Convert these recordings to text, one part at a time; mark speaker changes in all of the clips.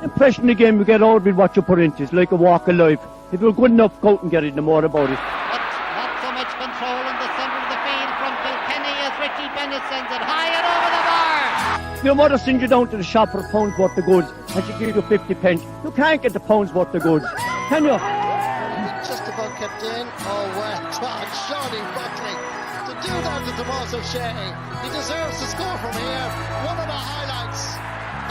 Speaker 1: The impression the game you get out with what you put into it. It's like a walk of life. If you're good enough, go out and get it, no more about it.
Speaker 2: But not so much control in the centre of the field from Kilkenny as Richie Bennett sends it high and over the bar.
Speaker 1: Your mother sends you down to the shop for a pound's worth of goods and she gives you 50 pence. You can't get the pound's worth of goods, can you?
Speaker 3: Just about kept in. Oh, well done, Johnny Buckley. To do that to Tomas O'Shea. He deserves to score from here. One of the highlights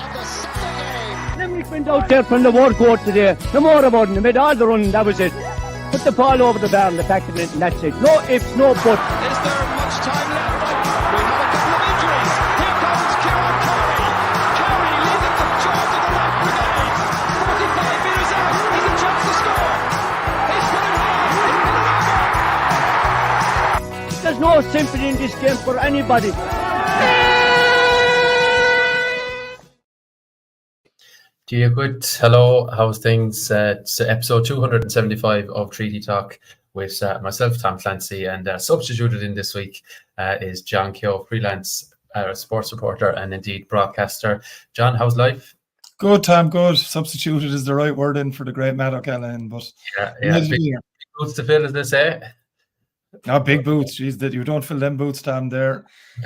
Speaker 3: of the Sunday game.
Speaker 1: Limerick went out there from the word go today. No more about it. They made all the running, that was it. Put the ball over the bar and the back of it, and that's it. No ifs, no buts.
Speaker 4: Is there much time left? We have a couple of injuries. Here comes Kieran Carey. Carey leading the charge of the right brigade. 45 metres out. He's a chance to score. He's put it high.
Speaker 1: There's no sympathy in this game for anybody.
Speaker 5: Gia good. Hello, how's things? It's episode 275 of Treaty Talk with myself, Tom Clancy, and substituted in this week is John Keogh, freelance sports reporter and indeed broadcaster. John, how's life?
Speaker 6: Good, Tom, good. Substituted is the right word in for the great Matt O'Callaghan, but
Speaker 5: big boots to fill, as they say.
Speaker 6: No, big boots. Jeez, that you don't fill them boots, Tom. They're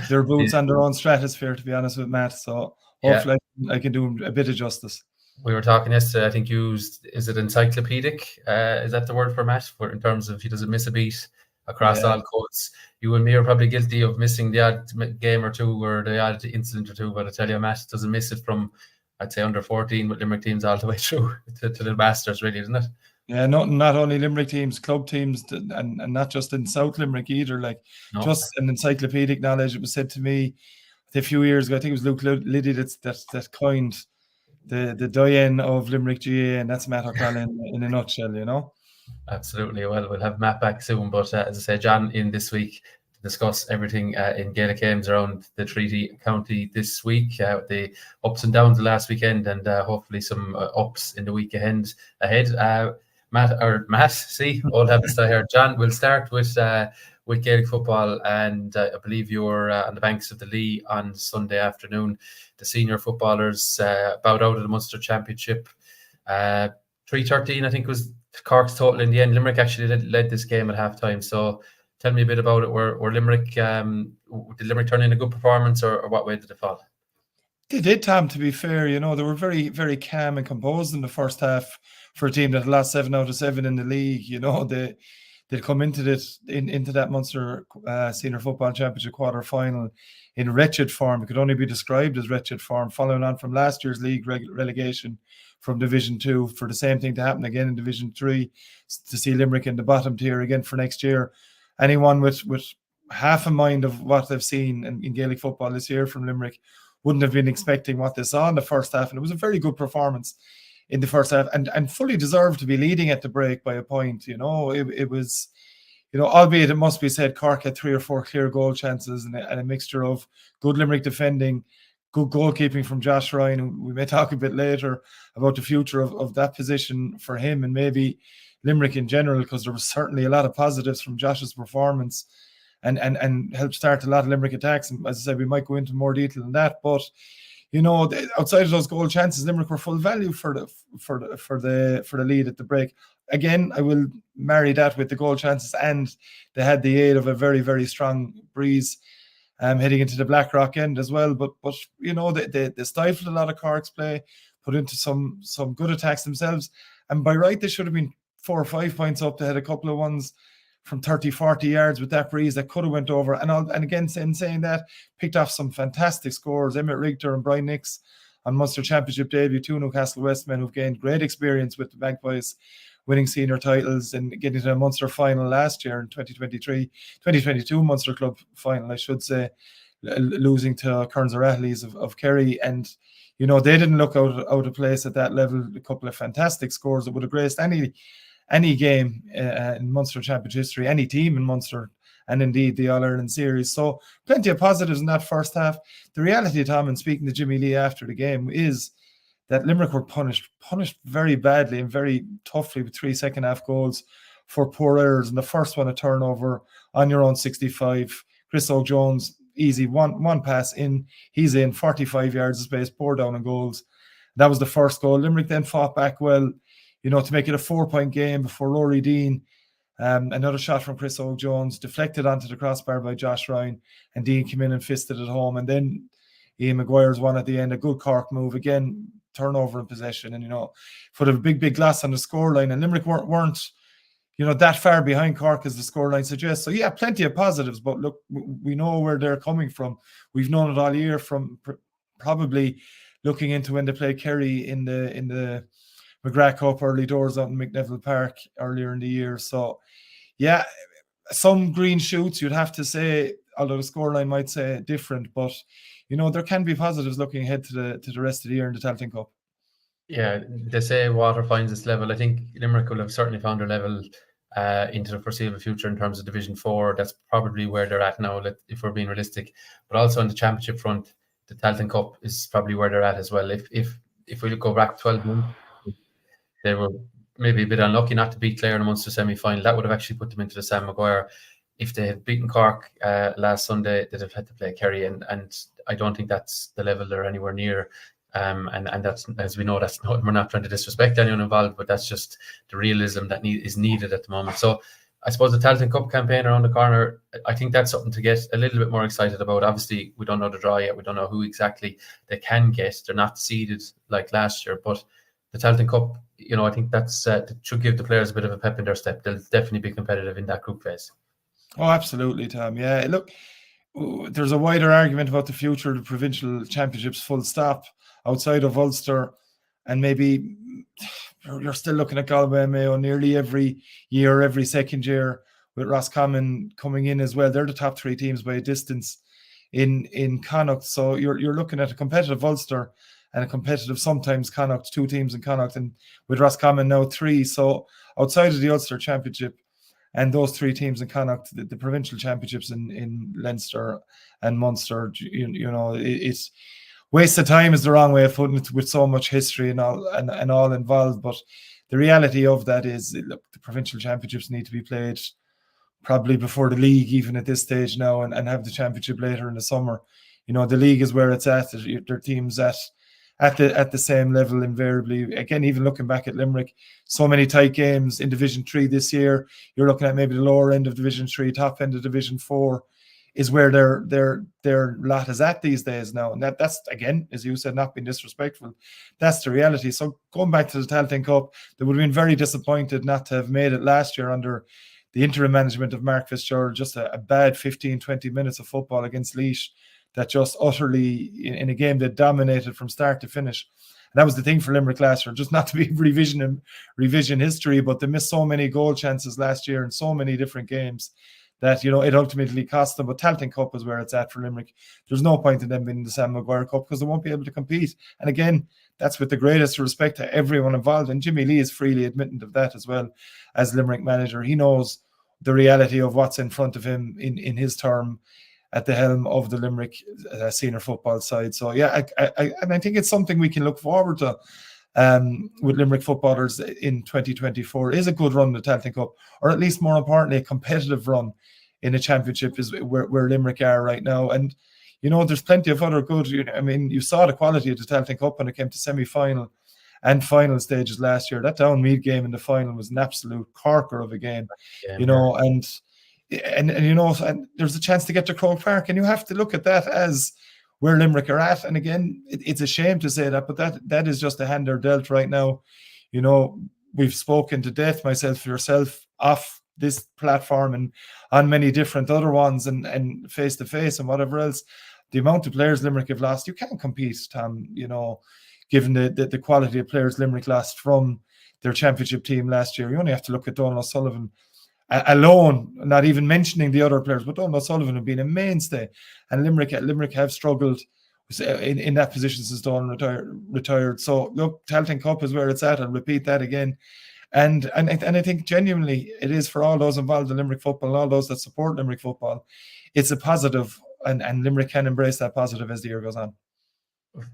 Speaker 6: boots on their own stratosphere, to be honest with Matt. So hopefully I can do him a bit of justice.
Speaker 5: We were talking yesterday, I think is it encyclopedic? Is that the word for Matt? In terms of he doesn't miss a beat across all codes. You and me are probably guilty of missing the odd game or two or the odd incident or two, but I tell you, Matt doesn't miss it from, I'd say, under 14 with Limerick teams all the way through to the Masters, really, isn't it?
Speaker 6: Yeah, not only Limerick teams, club teams, and not just in South Limerick either. Just an encyclopedic knowledge. It was said to me a few years ago, I think it was Luke Liddy that coined the Diane of Limerick GA, and that's Matt O'Callaghan in a nutshell, you know. Absolutely.
Speaker 5: Well, we'll have Matt back soon, but as I say, John in this week to discuss everything in Gaelic games around the Treaty County this week, the ups and downs the last weekend, and hopefully some ups in the week ahead. Matt, see, all happens to here. John, we'll start with Gaelic football, and I believe you were on the banks of the Lee on Sunday afternoon. The senior footballers bowed out of the Munster Championship. 3-13, I think, was Cork's total in the end. Limerick actually led this game at half-time. So tell me a bit about it. Were Limerick, did Limerick turn in a good performance, or what way did it fall?
Speaker 6: They did, Tom, to be fair. You know, they were very, very calm and composed in the first half for a team that lost 7 out of 7 in the league. You know, they'd come into that Munster Senior Football Championship quarter-final in wretched form. It could only be described as wretched form, following on from last year's league relegation from Division 2, for the same thing to happen again in Division 3, to see Limerick in the bottom tier again for next year. Anyone with half a mind of what they've seen in Gaelic football this year from Limerick wouldn't have been expecting what they saw in the first half, and it was a very good performance in the first half, and fully deserved to be leading at the break by a point. You know, it was, you know, albeit it must be said, Cork had 3 or 4 clear goal chances and a mixture of good Limerick defending, good goalkeeping from Josh Ryan, who we may talk a bit later about the future of that position for him and maybe Limerick in general, because there was certainly a lot of positives from Josh's performance and helped start a lot of Limerick attacks. And as I said, we might go into more detail than that, but you know, outside of those goal chances, Limerick were full value for the lead at the break. Again, I will marry that with the goal chances, and they had the aid of a very, very strong breeze heading into the Blackrock end as well. But you know, they stifled a lot of Cork's play, put into some good attacks themselves, and by right they should have been 4 or 5 points up. They had a couple of ones from 30, 40 yards with that breeze that could have went over. And again, in saying that, picked off some fantastic scores. Emmett Richter and Brian Nix on Munster Championship debut, 2 Newcastle Westmen who've gained great experience with the Magpies, winning senior titles and getting to a Munster final last year in 2022 Munster Club final, I should say, losing to Kearns O'Rahilly's of Kerry. And, you know, they didn't look out of place at that level. A couple of fantastic scores that would have graced any game in Munster Championship history, any team in Munster, and indeed the All-Ireland series. So plenty of positives in that first half. The reality, Tom, and speaking to Jimmy Lee after the game, is that Limerick were punished very badly and very toughly with 3 second half goals for poor errors. And the first one, a turnover on your own 65. Chris O'Jones, easy, one pass in, he's in, 45 yards of space, pour down on goals. That was the first goal. Limerick then fought back well, to make it a 4-point game before Rory Dean. Another shot from Chris O'Jones, deflected onto the crossbar by Josh Ryan, and Dean came in and fisted it home. And then Ian Maguire's one at the end, a good Cork move. Again, turnover in possession, and, put a big glass on the scoreline. And Limerick weren't that far behind Cork as the scoreline suggests. So, yeah, plenty of positives. But look, we know where they're coming from. We've known it all year from probably looking into when they play Kerry in the McGrath Cup early doors out in McNeville Park earlier in the year. So, yeah, some green shoots, you'd have to say, although the scoreline might say different. But, there can be positives looking ahead to the rest of the year in the Talon Cup.
Speaker 5: Yeah, they say water finds its level. I think Limerick will have certainly found their level into the foreseeable future in terms of Division 4. That's probably where they're at now, if we're being realistic. But also on the championship front, the Talon Cup is probably where they're at as well. If we go back 12 months, they were maybe a bit unlucky not to beat Clare in the Munster semi-final. That would have actually put them into the Sam Maguire. If they had beaten Cork last Sunday, they'd have had to play Kerry, and I don't think that's the level they're anywhere near. And that's, as we know, we're not trying to disrespect anyone involved, but that's just the realism that is needed at the moment. So I suppose the Talon Cup campaign around the corner, I think that's something to get a little bit more excited about. Obviously, we don't know the draw yet. We don't know who exactly they can get. They're not seeded like last year, but the Talon Cup, I think that should give the players a bit of a pep in their step. They'll definitely be competitive in that group phase.
Speaker 6: Oh, absolutely, Tom. Yeah, look, there's a wider argument about the future of the provincial championships, full stop, outside of Ulster, and maybe you're still looking at Galway and Mayo nearly every year, every second year, with Roscommon coming in as well. They're the top 3 teams by a distance in Connacht. So you're looking at a competitive Ulster and a competitive sometimes Connacht, 2 teams in Connacht, and with Roscommon now 3. So outside of the Ulster Championship and those 3 teams in Connacht, the provincial championships in Leinster and Munster, it's waste of time is the wrong way of putting it, with so much history and all involved. But the reality of that is, look, the provincial championships need to be played probably before the league, even at this stage now, and have the championship later in the summer. The league is where it's at. Their teams at the same level invariably. Again, even looking back at Limerick, so many tight games in Division 3 this year. You're looking at maybe the lower end of Division 3, top end of Division 4 is where their lot is at these days now. And that's, again, as you said, not being disrespectful. That's the reality. So going back to the Talon Cup, they would have been very disappointed not to have made it last year under the interim management of Mark Fitzgerald. Just a bad 15-20 minutes of football against Laois that just utterly, in a game that dominated from start to finish. And that was the thing for Limerick last year, just not to be revision history, but they missed so many goal chances last year in so many different games that, it ultimately cost them. But Talon Cup is where it's at for Limerick. There's no point in them being in the Sam Maguire Cup because they won't be able to compete. And again, that's with the greatest respect to everyone involved. And Jimmy Lee is freely admitting of that as well as Limerick manager. He knows the reality of what's in front of him in his term at the helm of the Limerick senior football side. So, yeah, I think it's something we can look forward to with Limerick footballers in 2024. Is a good run in the Talon Cup, or at least more importantly, a competitive run in a championship is where Limerick are right now. And, there's plenty of other good, you saw the quality of the Talon Cup when it came to semi-final and final stages last year. That Downmead game in the final was an absolute corker of a game, and there's a chance to get to Croke Park, and you have to look at that as where Limerick are at. And again, it's a shame to say that, but that is just the hand they're dealt right now. We've spoken to death, myself, yourself, off this platform and on many different other ones and face to face and whatever else. The amount of players Limerick have lost, you can't compete, Tom, given the quality of players Limerick lost from their championship team last year. You only have to look at Donald O'Sullivan alone, not even mentioning the other players, but Donald O'Sullivan have been a mainstay, and Limerick have struggled in that position since Donald retired. So look, Talon Cup is where it's at. I'll repeat that again, and I think genuinely it is for all those involved in Limerick football and all those that support Limerick football. It's a positive, and Limerick can embrace that positive as the year goes on.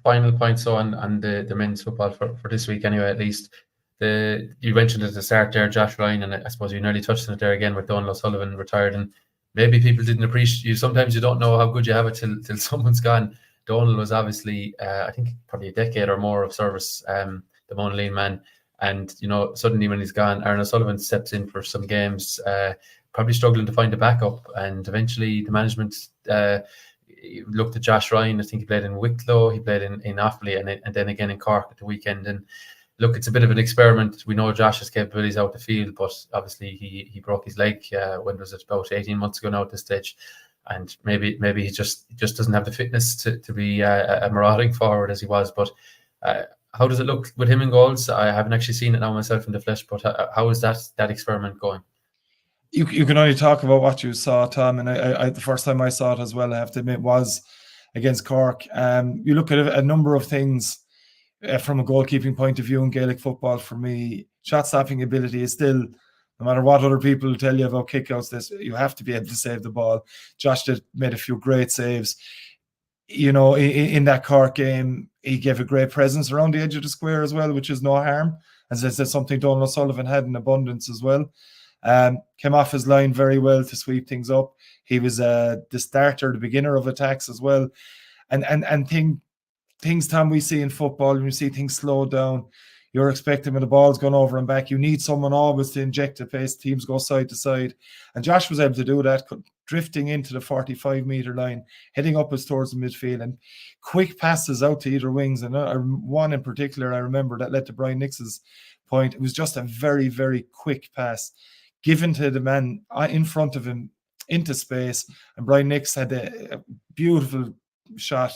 Speaker 5: Final point, so on the men's football for this week anyway, at least. You mentioned at the start there, Josh Ryan, and I suppose you nearly touched on it there again with Donald O'Sullivan retired, and maybe people didn't appreciate you. Sometimes you don't know how good you have it till someone's gone. Donald was obviously, I think, probably a decade or more of service, the Monaleen man. And, suddenly when he's gone, Aaron O'Sullivan steps in for some games, probably struggling to find a backup. And eventually the management looked at Josh Ryan. I think he played in Wicklow, he played in Offaly, and then again in Cork at the weekend. And look, it's a bit of an experiment. We know Josh's capabilities out the field, but obviously he broke his leg, when was it, about 18 months ago now at this stage. And maybe he just doesn't have the fitness to be a marauding forward as he was. But how does it look with him in goals? I haven't actually seen it now myself in the flesh, but how is that experiment going?
Speaker 6: You can only talk about what you saw, Tom, and I the first time I saw it as well, I have to admit, was against Cork. You look at a number of things from a goalkeeping point of view in Gaelic football. For me, shot stopping ability is still, no matter what other people tell you about kickouts, you have to be able to save the ball. Josh made a few great saves. In that Cork game, he gave a great presence around the edge of the square as well, which is no harm. As I said, something Donald O'Sullivan had in abundance as well. Came off his line very well to sweep things up. He was the starter, the beginner of attacks as well. And things, Tom, we see in football, when you see things slow down, you're expecting when the ball's gone over and back, you need someone always to inject the pace. Teams go side to side. And Josh was able to do that, drifting into the 45-metre line, heading upwards towards the midfield, and quick passes out to either wings. And one in particular, I remember, that led to Brian Nix's point. It was just a very, very quick pass given to the man in front of him into space. And Brian Nix had a beautiful shot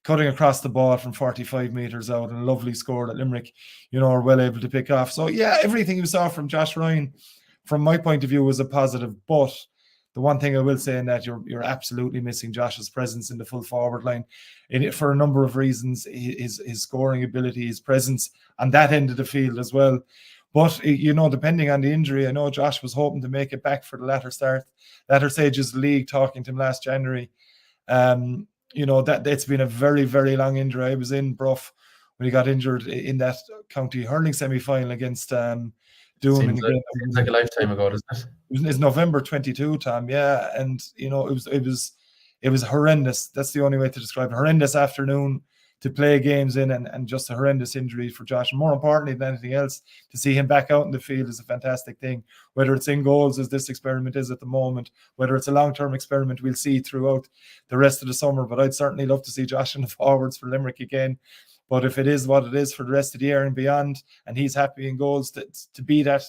Speaker 6: cutting across the ball from 45 metres out, and a lovely score that Limerick, are well able to pick off. So, yeah, everything you saw from Josh Ryan, from my point of view, was a positive. But the one thing I will say in that, you're absolutely missing Josh's presence in the full forward line for a number of reasons. His scoring ability, his presence on that end of the field as well. But, depending on the injury, I know Josh was hoping to make it back for the latter stages of the league, talking to him last January. That it's been a very, very long injury. I was in Bruff when he got injured in that county hurling semi-final against Doon.
Speaker 5: Seems like a lifetime ago, doesn't it?
Speaker 6: It was November 22, Tom. Yeah, and it was horrendous. That's the only way to describe it. Horrendous afternoon to play games in, and just a horrendous injury for Josh. And more importantly than anything else, to see him back out in the field is a fantastic thing. Whether it's in goals, as this experiment is at the moment, whether it's a long-term experiment, we'll see throughout the rest of the summer. But I'd certainly love to see Josh in the forwards for Limerick again. But if it is what it is for the rest of the year and beyond, and he's happy in goals, to be that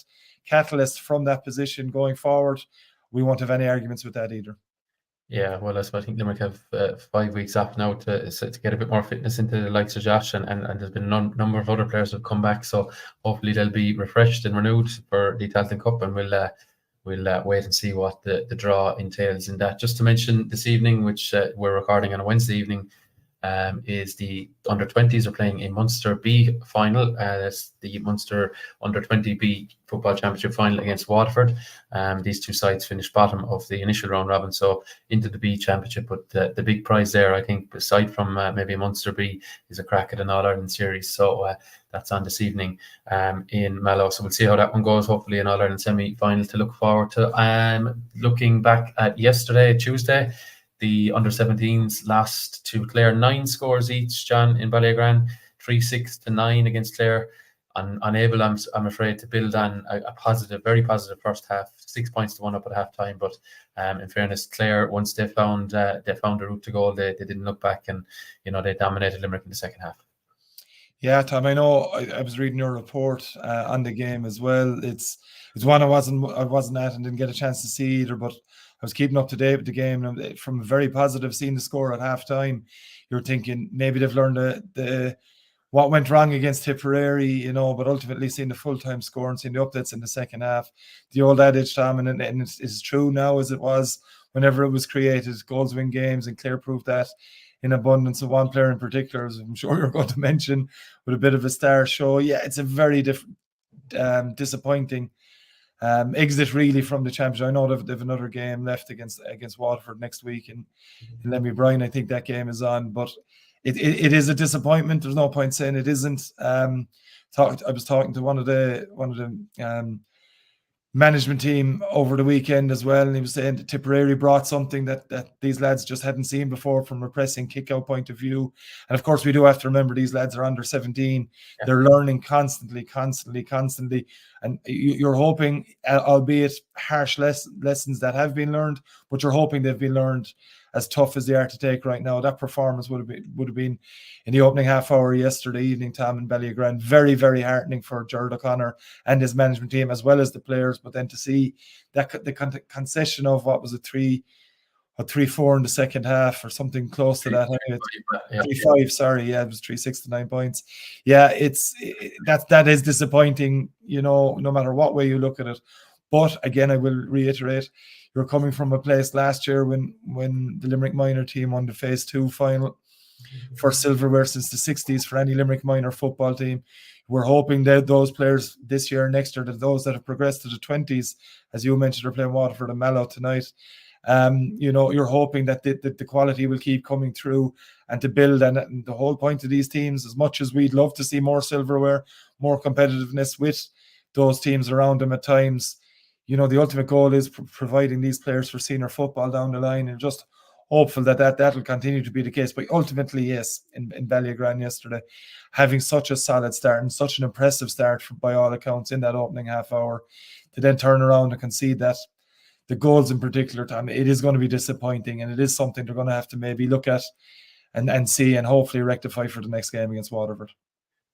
Speaker 6: catalyst from that position going forward, we won't have any arguments with that either.
Speaker 5: Yeah, well, I think Limerick have 5 weeks off now to get a bit more fitness into the likes of Josh, and there's been a number of other players who have come back, so hopefully they'll be refreshed and renewed for the Talon Cup, and we'll wait and see what the draw entails in that. Just to mention this evening, which we're recording on a Wednesday evening, is the Under-20s are playing a Munster B final. That's the Munster Under-20 B Football Championship final against Waterford. These two sides finished bottom of the initial round robin, so into the B Championship. But the big prize there, I think, aside from maybe Munster B, is a crack at an All-Ireland series. So that's on this evening in Mallow. So we'll see how that one goes. Hopefully an All-Ireland semi-final to look forward to. Looking back at yesterday, Tuesday, the Under-17s lost to Clare 9 scores each, John, in Ballygran, 3-6 to 9 against Clare. Unable, I'm afraid, to build on a positive, very positive first half, 6 points to 1 up at half time. But in fairness, Clare, once they found a route to goal, they didn't look back, and they dominated Limerick in the second half.
Speaker 6: Yeah, Tom, I know. I was reading your report on the game as well. It's one I wasn't at and didn't get a chance to see either, but I was keeping up to date with the game, and from a very positive, seeing the score at halftime, you're thinking maybe they've learned the what went wrong against Tipperary, but ultimately seeing the full-time score and seeing the updates in the second half. The old adage, Tom, and it's true now as it was whenever it was created, goals win games, and Clare proved that in abundance. Of one player in particular, as I'm sure you're going to mention, with a bit of a star show. Yeah, it's a very disappointing exit really from the championship. I know they've another game left against Waterford next week in Lemmy Bryan. I think that game is on, but it is a disappointment. There's no point saying it isn't. I was talking to one of the management team over the weekend as well, and he was saying that Tipperary brought something that these lads just hadn't seen before from a pressing kick-out point of view. And of course, we do have to remember these lads are under 17. Yeah. They're learning constantly. And you're hoping, albeit harsh lessons that have been learned, but you're hoping they've been learned as tough as they are to take right now. That performance would have been in the opening half hour yesterday evening, Tom, in Ballygrand. Very, very heartening for Gerard O'Connor and his management team, as well as the players. But then to see that the concession of what was a 3-4 in the second half or something close to that. 3-5, sorry. Yeah, it was 3-6 to 9 points. Yeah, that is disappointing, no matter what way you look at it. But again, I will reiterate, you're coming from a place last year when the Limerick minor team won the Phase 2 final for silverware since the 60s for any Limerick minor football team. We're hoping that those players this year, next year, that those that have progressed to the 20s, as you mentioned, are playing Waterford and Mallow tonight. You're hoping that the quality will keep coming through and to build. And the whole point of these teams, as much as we'd love to see more silverware, more competitiveness with those teams around them at times, the ultimate goal is providing these players for senior football down the line, and just hopeful that will continue to be the case. But ultimately, yes, in Ballygrand yesterday, having such a solid start and such an impressive start by all accounts in that opening half hour, to then turn around and concede that, the goals in particular, Tom, it is going to be disappointing, and it is something they're going to have to maybe look at and see and hopefully rectify for the next game against Waterford.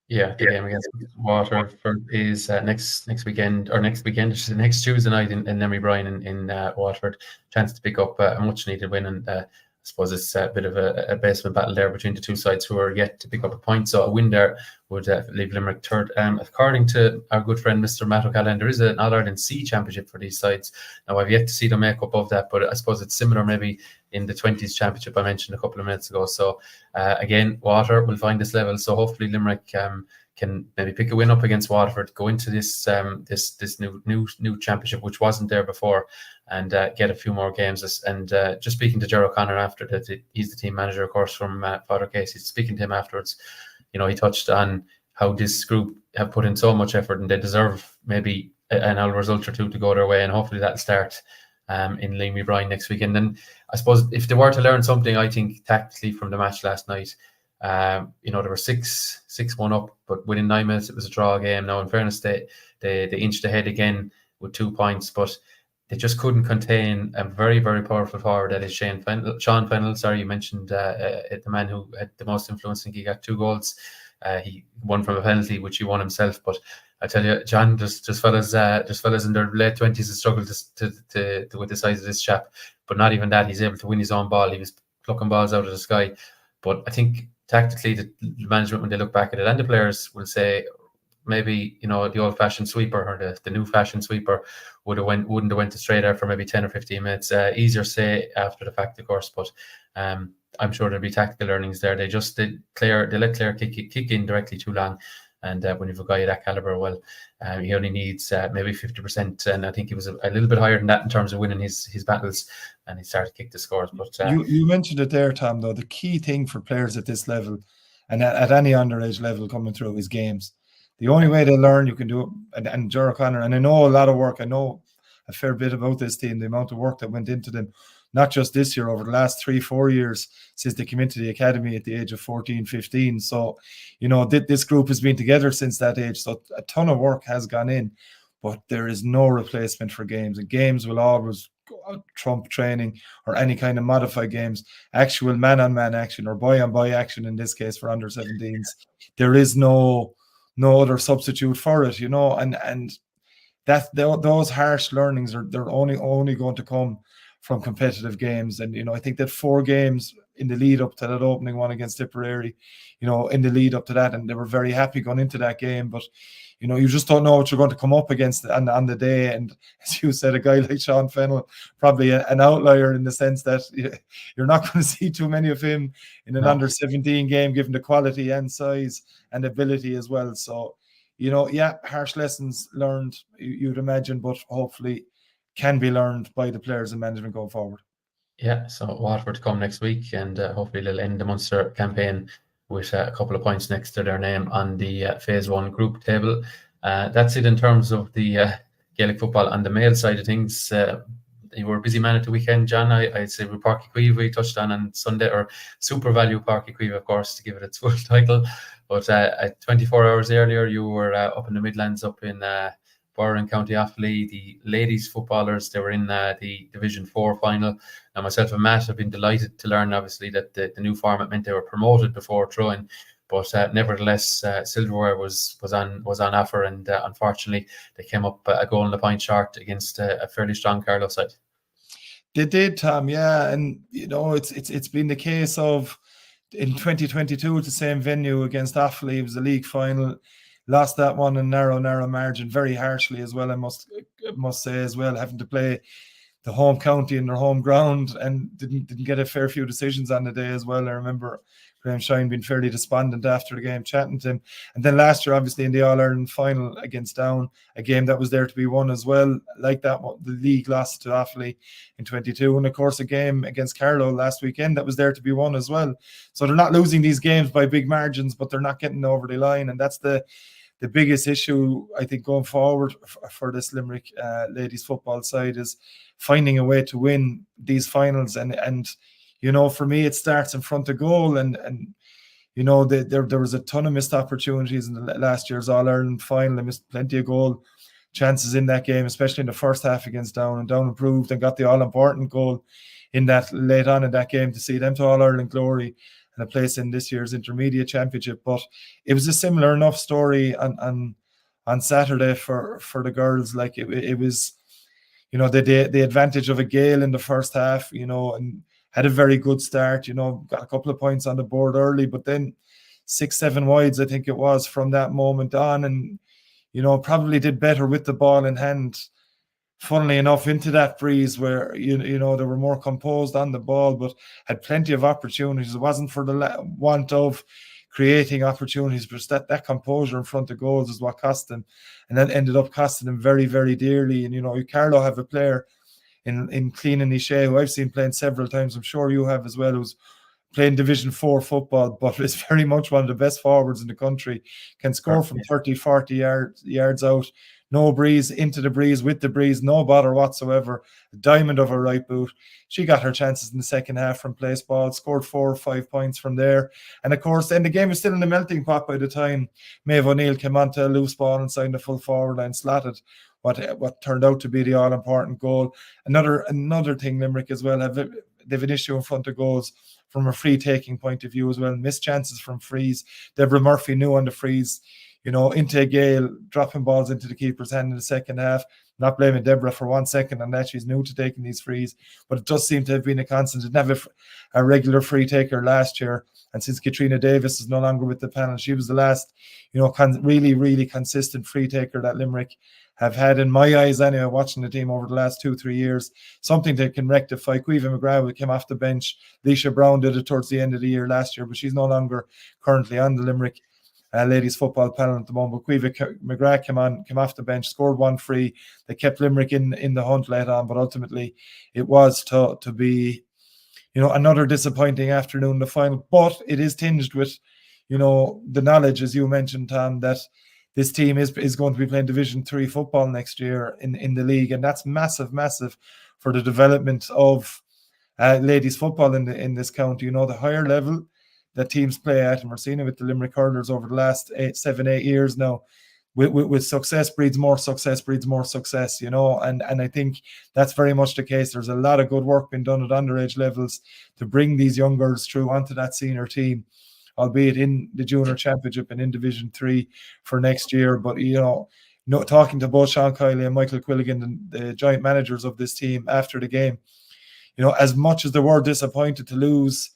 Speaker 5: Yeah, the game against Waterford is next weekend, next Tuesday night in Limerick Bryan in Waterford. Chance to pick up a much needed win, and I suppose it's a bit of a basement battle there between the two sides who are yet to pick up a point. So a win there would leave Limerick third. According to our good friend Mr. Matt O'Callaghan, there is an All-Ireland C championship for these sides. Now I've yet to see them make up of that, but I suppose it's similar maybe in the 20s championship I mentioned a couple of minutes ago. So again, Water will find this level. So hopefully Limerick can maybe pick a win up against Waterford, go into this this new championship, which wasn't there before, and get a few more games. And just speaking to Gerard O'Connor after that, he's the team manager, of course, from Father Casey. Speaking to him afterwards, he touched on how this group have put in so much effort, and they deserve maybe an out result or two to go their way, and hopefully that'll start in Limerick Bryan next week. And then I suppose if they were to learn something, I think tactically from the match last night, there were 6-1 up, but within 9 minutes it was a draw game. Now, in fairness, they inched ahead again with 2 points, but they just couldn't contain a very, very powerful forward, that is Sean Fennell. Sorry, you mentioned the man who had the most influence. I think he got 2 goals. He won from a penalty, which he won himself. But I tell you, John, just fellas in their late 20s have struggled to with the size of this chap. But not even that, he's able to win his own ball. He was plucking balls out of the sky. But I think tactically, the management, when they look back at it, and the players will say maybe the old-fashioned sweeper or the new-fashioned sweeper wouldn't have went straight there for maybe 10 or 15 minutes. Easier to say after the fact, of course, but I'm sure there'll be tactical learnings there. They let Clare kick in directly too long, and when you've a guy of that caliber, well, he only needs maybe 50%, and I think he was a little bit higher than that in terms of winning his battles, and he started to kick the scores. But
Speaker 6: you mentioned it there, Tom, though. The key thing for players at this level, and at any underage level coming through, is games. The only way they learn, you can do it, and Gerard O'Connor, and I know a lot of work, I know a fair bit about this team, the amount of work that went into them, not just this year, over the last 3-4 years since they came into the academy at the age of 14, 15. So, this group has been together since that age. So a ton of work has gone in, but there is no replacement for games. And games will always trump training or any kind of modified games. Actual man-on-man action or boy-on-boy action, in this case for under 17s. There is no other substitute for it, and that those harsh learnings they're only going to come from competitive games. And I think that 4 games in the lead up to that opening one against Tipperary, in the lead up to that, and they were very happy going into that game, but you just don't know what you're going to come up against on the day. And as you said, a guy like Sean Fennell, probably an outlier in the sense that you're not going to see too many of him in an under 17 game, given the quality and size and ability as well. So, harsh lessons learned, you'd imagine, but hopefully can be learned by the players and management going forward.
Speaker 5: Yeah, so Waterford to come next week, and hopefully they'll end the Munster campaign with a couple of points next to their name on the Phase 1 group table. That's it in terms of the Gaelic football on the male side of things. You were a busy man at the weekend, John. I'd say with Páirc Uí Chaoimh we touched on Sunday, or Super Value Páirc Uí Chaoimh, of course, to give it its full title. But at 24 hours earlier, you were up in the Midlands, up in Burr in County Offaly. The ladies footballers, they were in the Division 4 final. Now myself and Matt have been delighted to learn, obviously, that the new format meant they were promoted before throwing. But nevertheless, silverware was on offer, and unfortunately, they came up a goal and a point short against a fairly strong Carlow side.
Speaker 6: They did, Tom. Yeah, and it's been the case of in 2022 at the same venue against Offaly. It was the league final. Lost that one in narrow margin, very harshly as well. I must say as well, having to play the home county in their home ground, and didn't get a fair few decisions on the day as well. I remember Graham Shine being fairly despondent after the game, chatting to him. And then last year, obviously, in the All-Ireland final against Down, a game that was there to be won as well. Like that, the league lost to Offaly in 22. And, of course, a game against Carlow last weekend that was there to be won as well. So they're not losing these games by big margins, but they're not getting over the line. And that's the biggest issue, I think, going forward for this Limerick ladies football side, is finding a way to win these finals. And for me, it starts in front of goal. And there was a ton of missed opportunities in the last year's All-Ireland final. They missed plenty of goal chances in that game, especially in the first half against Down. And Down improved and got the all-important goal in that late on in that game to see them to All-Ireland glory and a place in this year's intermediate championship. But it was a similar enough story on Saturday for the girls. Like it was, the advantage of a gale in the first half, and had a very good start, got a couple of points on the board early, but then 6-7 wides, I think it was, from that moment on, and, probably did better with the ball in hand, funnily enough, into that breeze where, they were more composed on the ball, but had plenty of opportunities. It wasn't for the want of creating opportunities, but that composure in front of goals is what cost them, and that ended up costing them very, very dearly. And, Carlow have a player in Clean O'Shea, who I've seen playing several times, I'm sure you have as well, who's playing Division 4 football, but is very much one of the best forwards in the country, can score from 30, 40 yards out, no breeze, into the breeze, with the breeze, no bother whatsoever, a diamond of a right boot. She got her chances in the second half from place ball, scored 4 or 5 points from there. And of course, then the game was still in the melting pot by the time Maeve O'Neill came onto a loose ball and signed the full forward line, slotted what turned out to be the all-important goal. Another thing, Limerick as well, they've an issue in front of goals from a free-taking point of view as well. Missed chances from frees. Deborah Murphy knew on the frees, into a gale, dropping balls into the keeper's hand in the second half. Not blaming Deborah for 1 second on that. She's new to taking these frees, but it does seem to have been a constant. It didn't have a regular free taker last year. And since Katrina Davis is no longer with the panel, she was the last, really, really consistent free taker that Limerick have had, in my eyes anyway, watching the team over the last 2-3 years. Something that can rectify. Caoimhe McGrath came off the bench. Leisha Brown did it towards the end of the year last year, but she's no longer currently on the Limerick ladies football panel at the moment. But Caoimhe McGrath came off the bench, scored 1 free. They kept Limerick in the hunt late on, but ultimately it was to be, another disappointing afternoon, the final. But it is tinged with, the knowledge, as you mentioned, Tom, that this team is going to be playing Division 3 football next year in the league, and that's massive for the development of ladies football in this county. The higher level that teams play at, and we're seeing it with the Limerick hurlers over the last 7-8 years now. With success breeds more success, and I think that's very much the case. There's a lot of good work being done at underage levels to bring these young girls through onto that senior team, albeit in the junior championship and in Division 3 for next year. But, talking to both Sean Kiley and Michael Quilligan, the joint managers of this team after the game, as much as they were disappointed to lose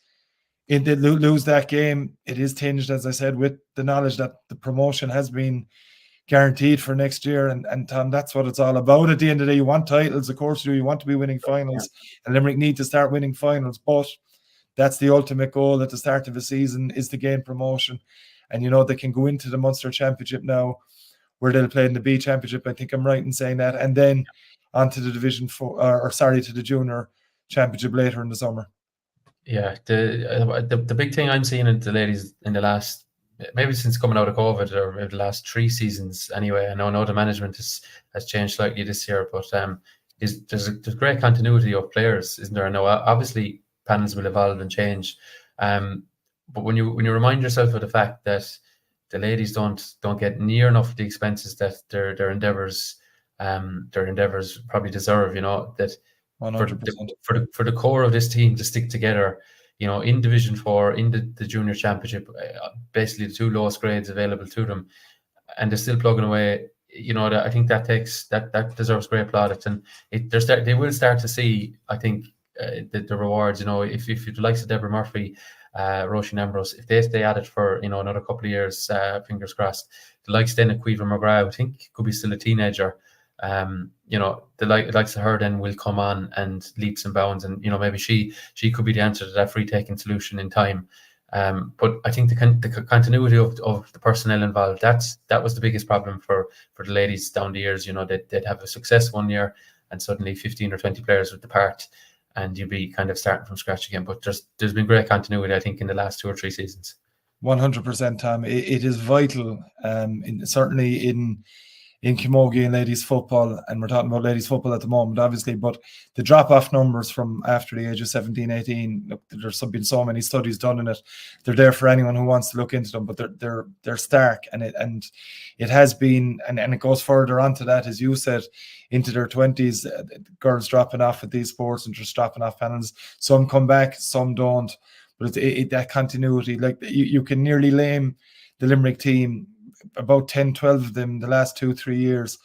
Speaker 6: that game, it is tinged, as I said, with the knowledge that the promotion has been guaranteed for next year. And Tom, that's what it's all about. At the end of the day, you want titles, of course you want to be winning finals, and Limerick need to start winning finals, but that's the ultimate goal at the start of the season, is to gain promotion. And, they can go into the Munster Championship now, where they'll play in the B Championship. I think I'm right in saying that. And then onto the Division 4, to the Junior Championship later in the summer.
Speaker 5: Yeah, the big thing I'm seeing in the ladies in the last maybe since coming out of COVID, or maybe the last 3 seasons anyway. I know the management has changed slightly this year, but there's great continuity of players, isn't there? I know obviously panels will evolve and change, but when you remind yourself of the fact that the ladies don't get near enough the expenses that their endeavours probably deserve, that
Speaker 6: 100%.
Speaker 5: for the core of this team to stick together, in Division 4, in the junior championship, basically the 2 lowest grades available to them, and they're still plugging away. I think that deserves great plaudits, and they will start to see, I think, the rewards. If the likes of Deborah Murphy, Roisin Ambrose, if they stay at it for another couple of years, fingers crossed. The likes then of Cueva McGrath, I think, could be still a teenager. The likes of her then will come on and leaps and bounds, and maybe she could be the answer to that free taking solution in time. But I think the continuity of the personnel involved, that was the biggest problem for the ladies down the years. They'd have a success one year, and suddenly 15 or 20 players would depart, and you'd be kind of starting from scratch again. But there's been great continuity, I think, in the last 2 or 3 seasons.
Speaker 6: 100%, Tom. It is vital, certainly in Camogie and ladies football, and we're talking about ladies football at the moment, obviously, but the drop-off numbers from after the age of 17, 18, look, there's been so many studies done in it. They're there for anyone who wants to look into them, but they're stark, and it has been, and it goes further onto that, as you said, into their 20s, girls dropping off at these sports and just dropping off panels. Some come back, some don't, but that continuity, like you can nearly name the Limerick team, about 10, 12 of them the last 2-3 years.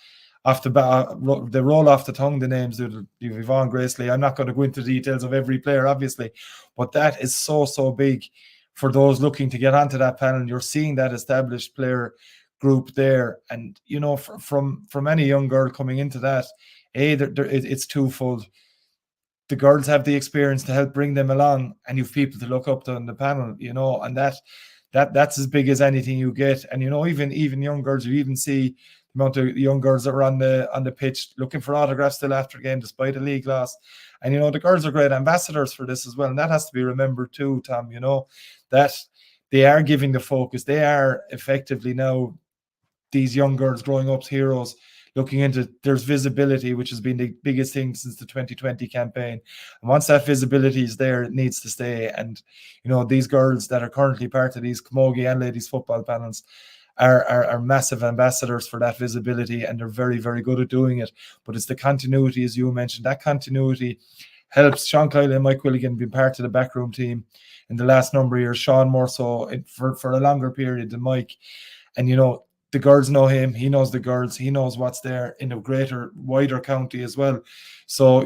Speaker 6: Off the bat, they roll off the tongue, the names. You've Yvonne Gracely. I'm not going to go into details of every player, obviously, but that is so big for those looking to get onto that panel. You're seeing that established player group there, and from any young girl coming into that, it's twofold. The girls have the experience to help bring them along, and you've people to look up to on the panel, and that's as big as anything you get. And even young girls, you even see the amount of young girls that are on the pitch looking for autographs still after the game, despite a league loss. And the girls are great ambassadors for this as well, and that has to be remembered too, Tom. That they are giving the focus. They are effectively now these young girls growing up heroes. Looking into, there's visibility, which has been the biggest thing since the 2020 campaign. And once that visibility is there, it needs to stay. And, these girls that are currently part of these Camogie and ladies football panels are massive ambassadors for that visibility, and they're very, very good at doing it. But it's the continuity, as you mentioned. That continuity helps. Sean Keogh and Mike Willigan being part of the backroom team in the last number of years. Sean more so for a longer period than Mike. And, the girls know him, he knows the girls, he knows what's there in a wider county as well. So,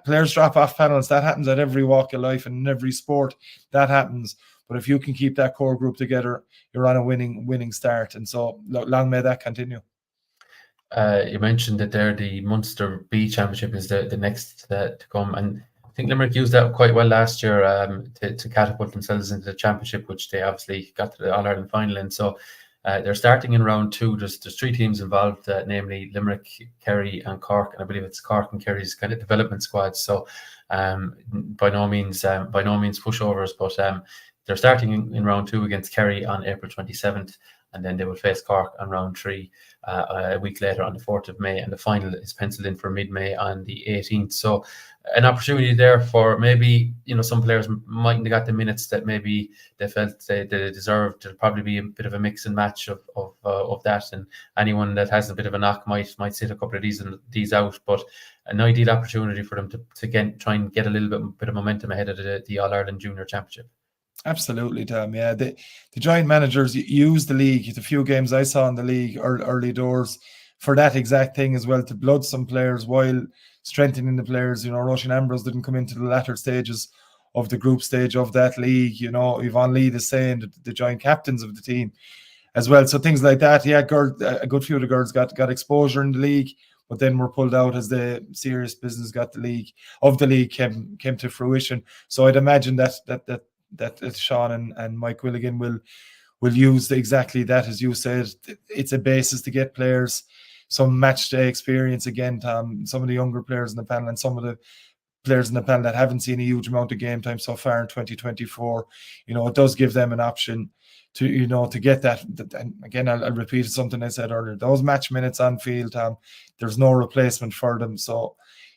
Speaker 6: players drop off panels. That happens at every walk of life and in every sport. That happens. But if you can keep that core group together, you're on a winning start. And so long may that continue.
Speaker 5: You mentioned that the Munster B Championship is the next to come. And I think Limerick used that quite well last year to catapult themselves into the championship, which they obviously got to the All-Ireland final in. So they're starting in round 2. There's 3 teams involved, namely Limerick, Kerry, and Cork, and I believe it's Cork and Kerry's kind of development squads. So by no means pushovers, but they're starting in round 2 against Kerry on April 27th, and then they will face Cork on round 3 a week later on the 4th of May, and the final is penciled in for mid-May on the 18th. So an opportunity there for maybe some players mightn't have got the minutes that maybe they felt they deserved. There'll probably be a bit of a mix and match of that, and anyone that has a bit of a knock might sit a couple of these out. But an ideal opportunity for them to try and get a little bit of momentum ahead of the All-Ireland Junior Championship.
Speaker 6: Absolutely, Tom. Yeah, the giant managers use the league. The few games I saw in the league early doors for that exact thing as well, to blood some players while strengthening the players. Roisin Ambrose didn't come into the latter stages of the group stage of that league. Yvonne Lee is saying the giant captains of the team as well. So things like that. Yeah, a good few of the girls got exposure in the league, but then were pulled out as the serious business the league came to fruition. So I'd imagine that Sean and Mike Willigan will use exactly that, as you said. It's a basis to get players some match day experience again, Tom. Some of the younger players in the panel and some of the players in the panel that haven't seen a huge amount of game time so far in 2024, it does give them an option to get that. And again, I'll repeat something I said earlier. Those match minutes on field, there's no replacement for them. So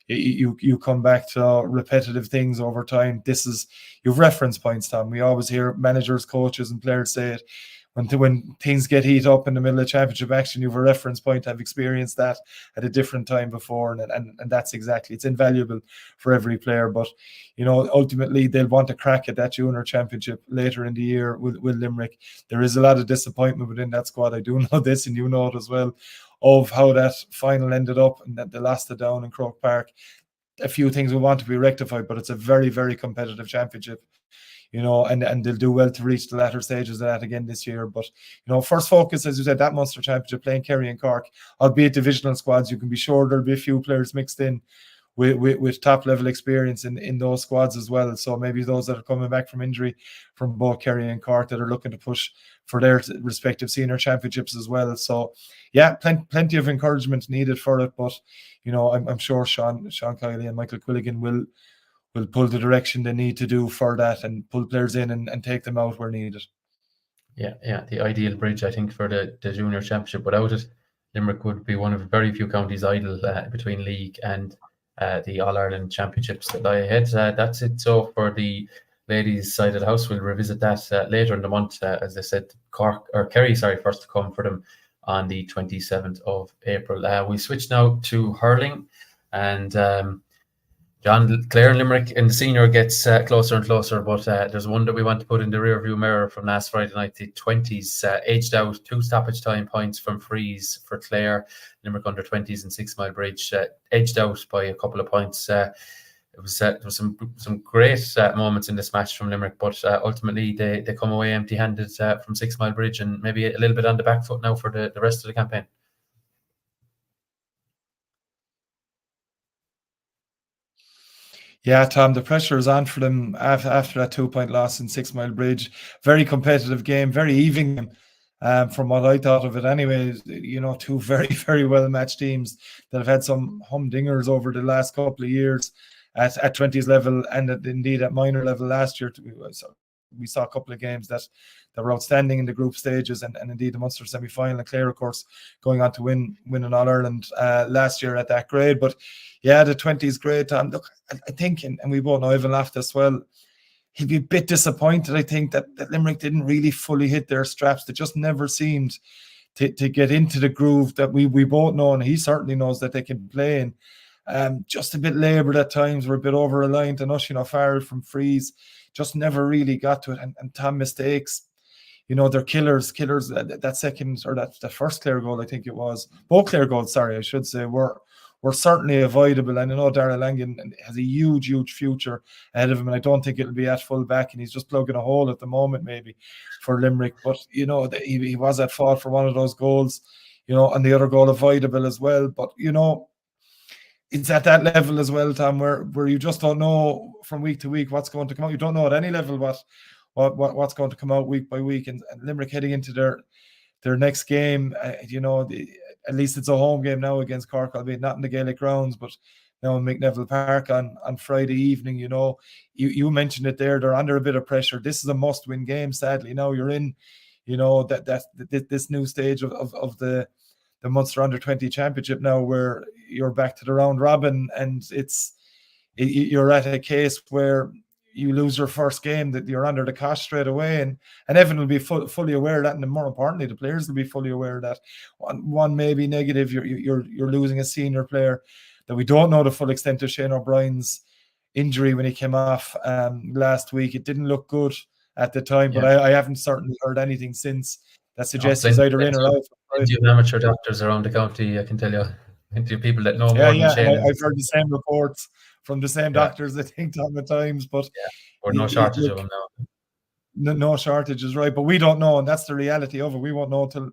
Speaker 6: you come back to repetitive things over time. You've reference points, Tom. We always hear managers, coaches, and players say it. When things get heat up in the middle of championship action, you have a reference point. I've experienced that at a different time before, and that's exactly, it's invaluable for every player. But ultimately they'll want to crack at that junior championship later in the year with Limerick. There is a lot of disappointment within that squad. I do know this, and you know it as well, of how that final ended up and that they lost it down in Croke Park. A few things we want to be rectified, but it's a very, very competitive championship. And they'll do well to reach the latter stages of that again this year. But, first focus, as you said, that Munster Championship, playing Kerry and Cork, albeit divisional squads, you can be sure there'll be a few players mixed in with top-level experience in those squads as well. So maybe those that are coming back from injury from both Kerry and Cork that are looking to push for their respective senior championships as well. So, yeah, plenty of encouragement needed for it. But, I'm sure Sean Kiley and Michael Quilligan will pull the direction they need to do for that and pull players in and take them out where needed.
Speaker 5: Yeah, the ideal bridge, I think, for the junior championship. Without it, Limerick would be one of very few counties idle between league and the All-Ireland championships that lie ahead. That's it. So for the ladies' side of the house, we'll revisit that later in the month. As I said, Kerry, first to come for them on the 27th of April. We switch now to hurling, and John, Clare and Limerick in the senior gets closer and closer, but there's one that we want to put in the rearview mirror from last Friday night. The 20s edged out 2 stoppage time points from frees for Clare. Limerick under 20s and 6 Mile Bridge edged out by a couple of points. There was some great moments in this match from Limerick, but ultimately they come away empty-handed from 6 Mile Bridge, and maybe a little bit on the back foot now for the rest of the campaign.
Speaker 6: Yeah, Tom, the pressure is on for them after that 2-point loss in 6 Mile Bridge. Very competitive game, very even game, from what I thought of it anyway. Two very, very well-matched teams that have had some humdingers over the last couple of years at 20s level and indeed at minor level last year. We saw a couple of games that were outstanding in the group stages and indeed the Munster semi-final, and Clare, of course, going on to win an All-Ireland last year at that grade. But yeah, the 20s grade, look, I think, and we both know Ivan laughed as well, he'd be a bit disappointed, I think, that Limerick didn't really fully hit their straps. They just never seemed to get into the groove that we both know, and he certainly knows that they can play in. Just a bit laboured at times, we're a bit over-reliant on us, Farrell from frees, just never really got to it. And Tom, mistakes, they're killers. That second, or that first Clare goal, I think it was, both Clare goals, I should say, were certainly avoidable. And I know Darragh Langan has a huge future ahead of him, and I don't think it'll be at full back, and he's just plugging a hole at the moment maybe for Limerick. But he was at fault for one of those goals, and the other goal avoidable as well. But it's at that level as well, Tom, where you just don't know from week to week what's going to come out. You don't know at any level what's going to come out week by week. And Limerick heading into their next game, at least it's a home game now against Cork, albeit not in the Gaelic grounds, but now in McNeville Park on Friday evening. You mentioned it there. They're under a bit of pressure. This is a must-win game. Sadly, now you're in, this new stage of the Munster Under 20 Championship now, where you're back to the round robin, and you're at a case where you lose your first game that you're under the cosh straight away, and Evan will be fully aware of that, and more importantly, the players will be fully aware of that. One maybe negative, you're losing a senior player that we don't know the full extent of Shane O'Brien's injury when he came off last week. It didn't look good at the time, but I haven't certainly heard anything since that suggests he's either in or out.
Speaker 5: You have amateur doctors around the county, I can tell you. People that know more than Shane.
Speaker 6: I've heard the same reports from the same doctors, I think, Tom, at times. But
Speaker 5: or no shortage of them now.
Speaker 6: No shortage is right, but we don't know, and that's the reality of it. We won't know till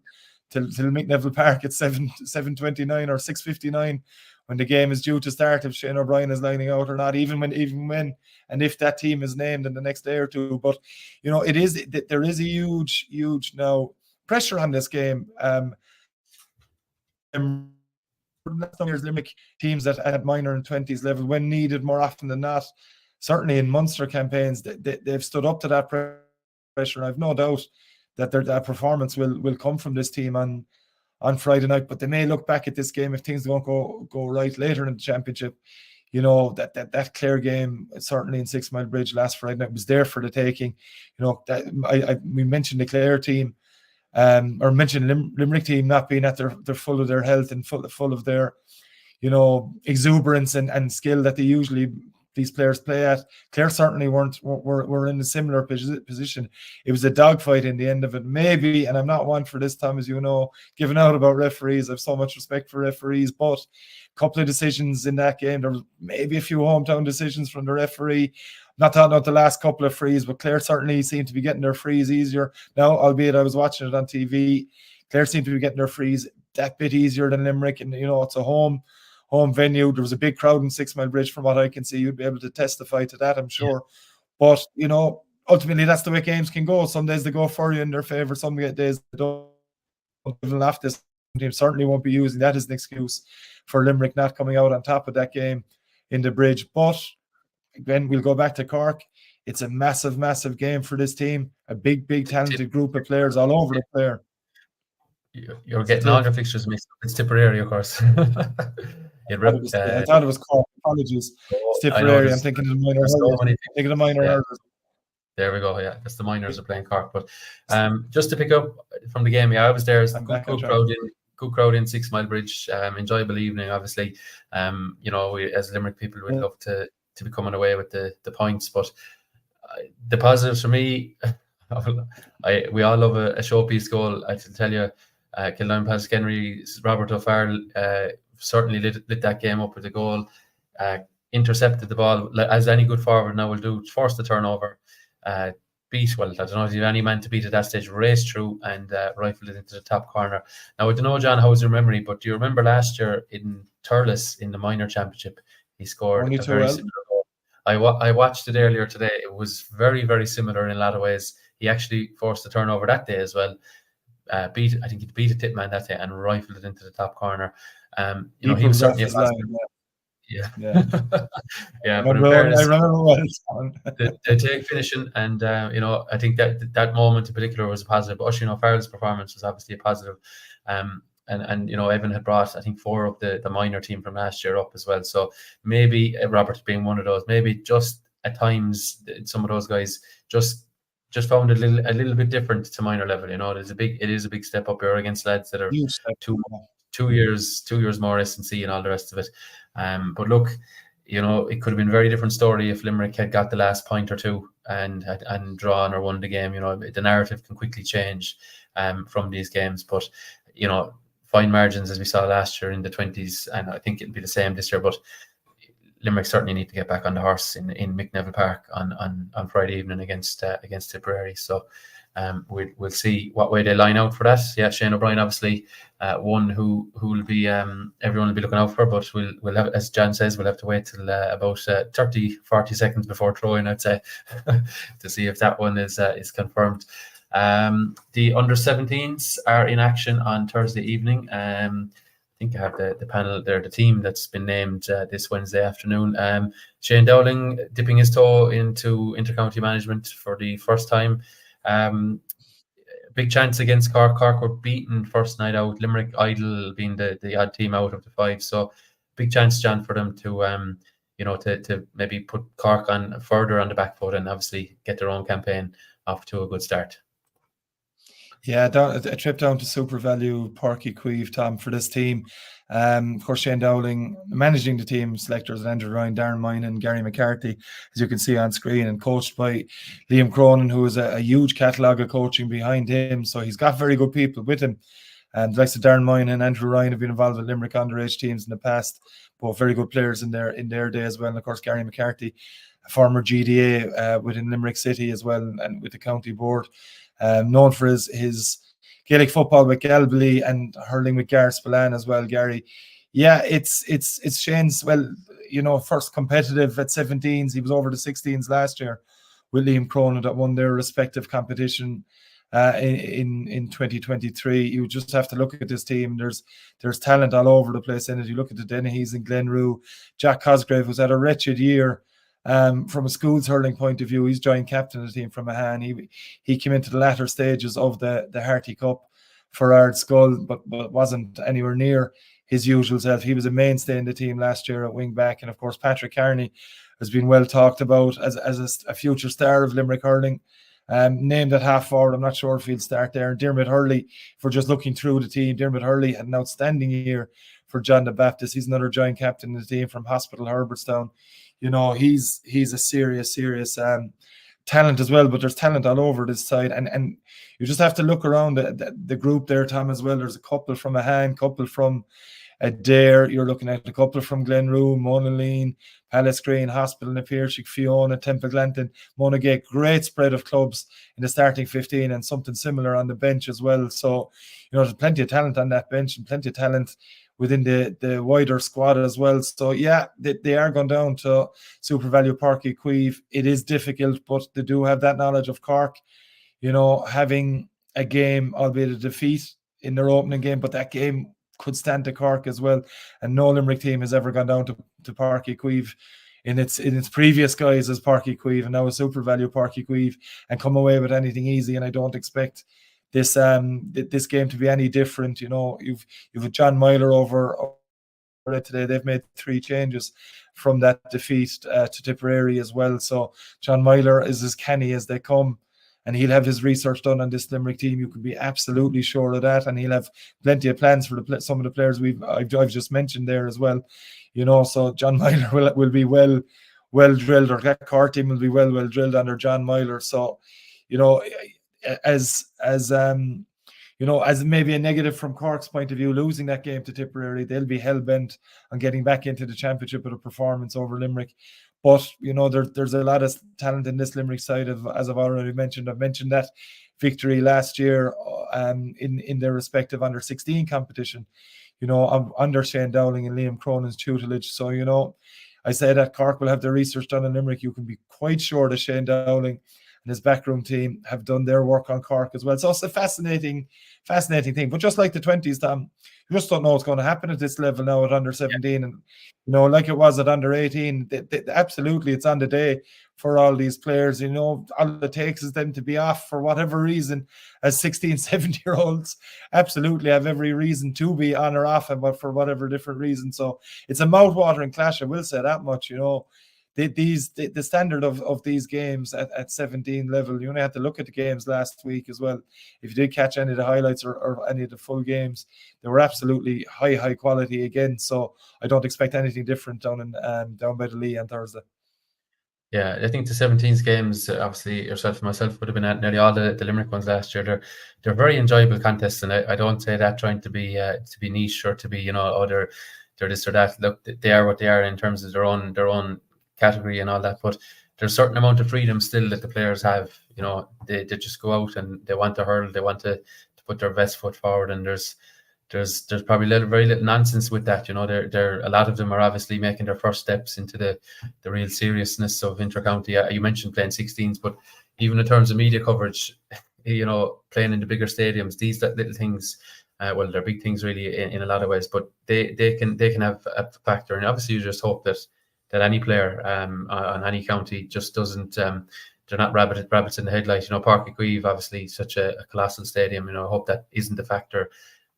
Speaker 6: McNeville Park at 7:29 or 6:59 when the game is due to start, if Shane O'Brien is lining out or not, even when and if that team is named in the next day or two. But there is a huge now pressure on this game. Last year's Limerick teams that at minor and 20s level, when needed more often than not, certainly in Munster campaigns, they've stood up to that pressure. And I've no doubt that performance will come from this team on Friday night. But they may look back at this game if things don't go right later in the championship. You know, that Clare game, certainly in 6 Mile Bridge last Friday night, was there for the taking. You know, that we mentioned the Clare team, or mentioned Limerick team not being at their full of their health and full of their, you know, exuberance and skill that they usually these players play at. Clare certainly were in a similar position. It was a dogfight in the end of it. Maybe, and I'm not one for this time, as you know, giving out about referees. I have so much respect for referees, but a couple of decisions in that game, there was maybe a few hometown decisions from the referee. Not talking about the last couple of frees, but Clare certainly seemed to be getting their frees easier. Now, albeit I was watching it on TV, Clare seemed to be getting their frees that bit easier than Limerick, and you know, it's a home venue. There was a big crowd in 6 Mile Bridge from what I can see. You'd be able to testify to that, I'm sure. Yeah. But, you know, ultimately that's the way games can go. Some days they go for you in their favour, some days they don't. This team certainly won't be using that as an excuse for Limerick not coming out on top of that game in the Bridge. But again, we'll go back to Cork. It's a massive, massive game for this team. A big, big talented group of players all over the player.
Speaker 5: You're getting all your fixtures mixed up. It's Tipperary, of course.
Speaker 6: I thought it was Cork. Apologies. It's Tipperary. I'm thinking of the minor.
Speaker 5: There we go. Yeah, that's the minors are playing Cork. But just to pick up from the game, I was there. It's a good crowd in 6 Mile Bridge. Enjoyable evening, obviously. You know, we as Limerick people would love to be coming away with the points. But the positives for me, we all love a showpiece goal. I can tell you, Kildare Patrick Henry's Robert O'Farrell certainly lit that game up with a goal. Intercepted the ball as any good forward now will do. Force the turnover. I don't know if you have any man to beat at that stage. Raced through and rifled it into the top corner. Now I don't know, John, how was your memory? But do you remember last year in Thurles in the minor championship, he scored a very similar goal. I watched it earlier today. It was very, very similar in a lot of ways. He actually forced the turnover that day as well. I think he beat a tip man that day and rifled it into the top corner. You know, he was certainly a positive. Yeah. Yeah. But in fairness, I remember what it's on. the take finishing, and you know, I think that moment in particular was a positive. But you know, Farrell's performance was obviously a positive. And you know, Evan had brought, I think, 4 of the minor team from last year up as well. So maybe Robert being one of those, maybe just at times some of those guys just found it a little bit different to minor level. You know, it is a big step up here against lads that are two years more S&C and all the rest of it. But look, you know, it could have been a very different story if Limerick had got the last point or two and drawn or won the game. You know, the narrative can quickly change from these games. But you know, fine margins as we saw last year in the 20s, and I think it'll be the same this year. But Limerick certainly need to get back on the horse in McNeville Park on Friday evening against Tipperary. So we'll see what way they line out for that. Yeah, Shane O'Brien obviously one who will be everyone will be looking out for, but we'll have, as John says, we'll have to wait till about 30-40 seconds before throwing, I'd say, to see if that one is confirmed. The under-17s are in action on Thursday evening. I think I have the panel there, the team that's been named this Wednesday afternoon. Shane Dowling dipping his toe into intercounty management for the first time. Big chance against Cork. Cork were beaten first night out. Limerick Idle being the odd team out of the 5. So big chance, John, for them to you know, to maybe put Cork on further on the back foot and obviously get their own campaign off to a good start.
Speaker 6: Yeah, a trip down to Super Value, Páirc Uí Chaoimh, Tom, for this team. Of course, Shane Dowling managing the team, selectors Andrew Ryan, Darren Mine and Gary McCarthy, as you can see on screen, and coached by Liam Cronin, who is a huge catalogue of coaching behind him. So he's got very good people with him. And the likes of Darren Mine and Andrew Ryan have been involved with Limerick underage teams in the past, both very good players in their day as well. And of course, Gary McCarthy, a former GDA within Limerick City as well, and with the county board. Known for his Gaelic football with Galbally and hurling with Gar Spillane as well, Gary. Yeah, it's Shane's, well, you know, first competitive at 17s. He was over the 16s last year with Liam Cronin that won their respective competition in 2023. You just have to look at this team. There's talent all over the place in it. You look at the Dennehy's and Glenrue, Jack Cosgrave, who's had a wretched year from a schools hurling point of view. He's joint captain of the team from Mahan. He came into the latter stages of the Harty Cup for Ardskull, but wasn't anywhere near his usual self. He was a mainstay in the team last year at wing back, and of course Patrick Carney has been well talked about as a future star of Limerick hurling. Named at half forward, I'm not sure if he'll start there. And Dermot Hurley, for just looking through the team, Dermot Hurley had an outstanding year for John the Baptist. He's another joint captain in the team from Hospital Herbertstown. You know, he's a serious talent as well, but there's talent all over this side, and you just have to look around the group there, Tom, as well. There's a couple from Mahan, couple from Dare. You're looking at a couple from Glenrue, Monaleen, Palace Green, Hospital, Napierchik, Fiona, Temple Glanton, Monagate. Great spread of clubs in the starting 15, and something similar on the bench as well. So, you know, there's plenty of talent on that bench and plenty of talent within the wider squad as well. So yeah, they are going down to Super Value Park Queeve. It is difficult, but they do have that knowledge of Cork, you know, having a game, albeit a defeat in their opening game, but that game could stand to Cork as well. And no Limerick team has ever gone down to Park Queeve in its previous guise as Park Queeve, and now a Super Value Park Queeve, and come away with anything easy. And I don't expect this game to be any different. You know, you've a John Myler over today. They've made 3 changes from that defeat to Tipperary as well. So John Myler is as canny as they come, and he'll have his research done on this Limerick team. You can be absolutely sure of that, and he'll have plenty of plans for some of the players I've just mentioned there as well. You know, so John Myler will be well drilled, or that Cork team will be well drilled under John Myler. So, you know, as you know, as maybe a negative from Cork's point of view, losing that game to Tipperary, they'll be hell-bent on getting back into the championship with a performance over Limerick. But, you know, there's a lot of talent in this Limerick side, as I've already mentioned. I've mentioned that victory last year in their respective under-16 competition, you know, under Shane Dowling and Liam Cronin's tutelage. So, you know, I say that Cork will have their research done in Limerick. You can be quite sure that Shane Dowling and his backroom team have done their work on Cork as well. So it's a fascinating thing. But just like the 20s, Tom, you just don't know what's going to happen at this level now at under 17. And, you know, like it was at under 18, absolutely it's on the day for all these players. You know, all it takes is them to be off for whatever reason, as 16, 17-year-olds absolutely have every reason to be on or off, but for whatever different reason. So it's a mouth-watering clash, I will say that much. You know, the standard of these games at 17 level, you only have to look at the games last week as well. If you did catch any of the highlights or any of the full games, they were absolutely high quality again. So I don't expect anything different down by the Lee on Thursday.
Speaker 5: Yeah, I think the 17s games, obviously yourself and myself would have been at nearly all the Limerick ones last year. They're very enjoyable contests, and I don't say that trying to be niche or to be, you know, they're this or that. Look, they are what they are in terms of their own category and all that, but there's a certain amount of freedom still that the players have. You know, they just go out and they want to hurl, they want to put their best foot forward, and there's probably very little nonsense with that. You know, there a lot of them are obviously making their first steps into the real seriousness of inter-county. You mentioned playing 16s, but even in terms of media coverage, you know, playing in the bigger stadiums, these little things, well, they're big things really in a lot of ways, but they can have a factor. And obviously you just hope that any player on any county just doesn't they're not rabbits in the headlight. You know, Páirc Uí Chaoimh, obviously such a colossal stadium. You know, I hope that isn't a factor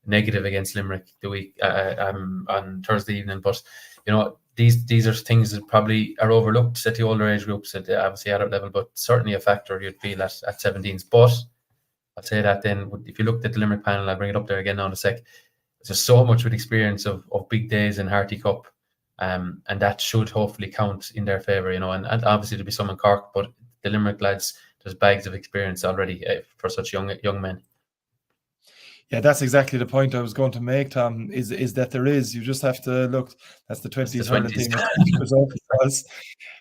Speaker 5: negative against Limerick the week on Thursday evening. But you know, these are things that probably are overlooked at the older age groups, at the obviously adult level, but certainly a factor you'd feel at 17s. But I'll say that then, if you looked at the Limerick panel, I'll bring it up there again now in a sec. There's so much with experience of big days in Harty Cup. And that should hopefully count in their favour, you know, and obviously there'll be some in Cork, but the Limerick lads, there's bags of experience already for such young men.
Speaker 6: Yeah, that's exactly the point I was going to make, Tom, is that you just have to look, that's the 20s hurling team.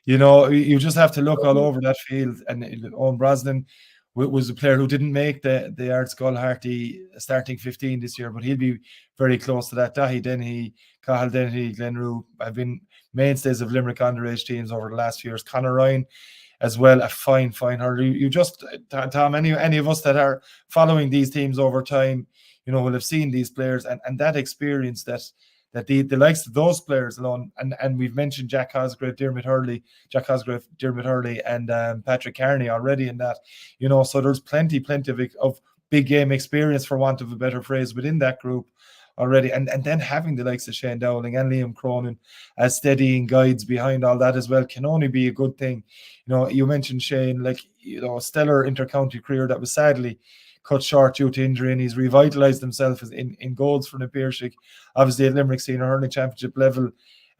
Speaker 6: You know, you just have to look all over that field, and Owen Brosnan was a player who didn't make the Ardskull Harty starting 15 this year, but he'll be very close to that. Dahi Dennehy, Cahill Dennehy, Glenrue have been mainstays of Limerick underage teams over the last few years. Conor Ryan as well, a fine hurler. You just, Tom, any of us that are following these teams over time, you know, will have seen these players and that experience that that the likes of those players alone, and we've mentioned Jack Cosgrave, Dermot Hurley, and Patrick Carney already in that, so there's plenty of big game experience, for want of a better phrase, within that group already, and then having the likes of Shane Dowling and Liam Cronin as steadying guides behind all that as well can only be a good thing. You mentioned Shane, a stellar inter-county career that was sadly cut short due to injury, and he's revitalised himself in goals for Napier, obviously at Limerick Senior Hurling Championship level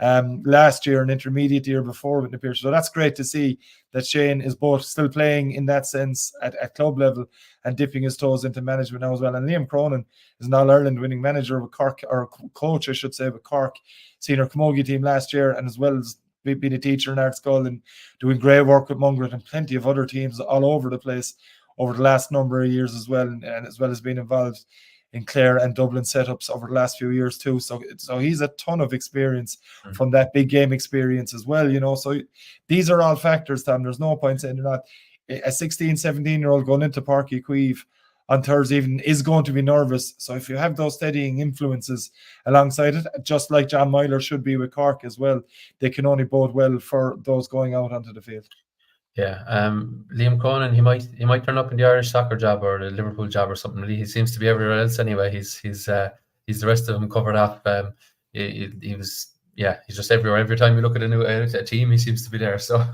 Speaker 6: last year, an intermediate year before with Napier. So that's great to see that Shane is both still playing in that sense at club level and dipping his toes into management now as well. And Liam Cronin is an All-Ireland winning manager with Cork, or coach I should say, with Cork senior Camogie team last year, and as well as being a teacher in Artskull and doing great work with Mungret and plenty of other teams all over the place over the last number of years as well, and as well as being involved in Clare and Dublin setups over the last few years too. So he's a ton of experience from that big game experience as well, So these are all factors, Tom. There's no point saying they're not. A 16, 17-year-old going into Páirc Uí Chaoimh on Thursday evening is going to be nervous. So if you have those steadying influences alongside it, just like John Myler should be with Cork as well, they can only bode well for those going out onto the field.
Speaker 5: Yeah, Liam Cronin, he might turn up in the Irish soccer job or the Liverpool job or something. He seems to be everywhere else anyway. He's the rest of them covered up. He's just everywhere. Every time you look at a team, he seems to be there. So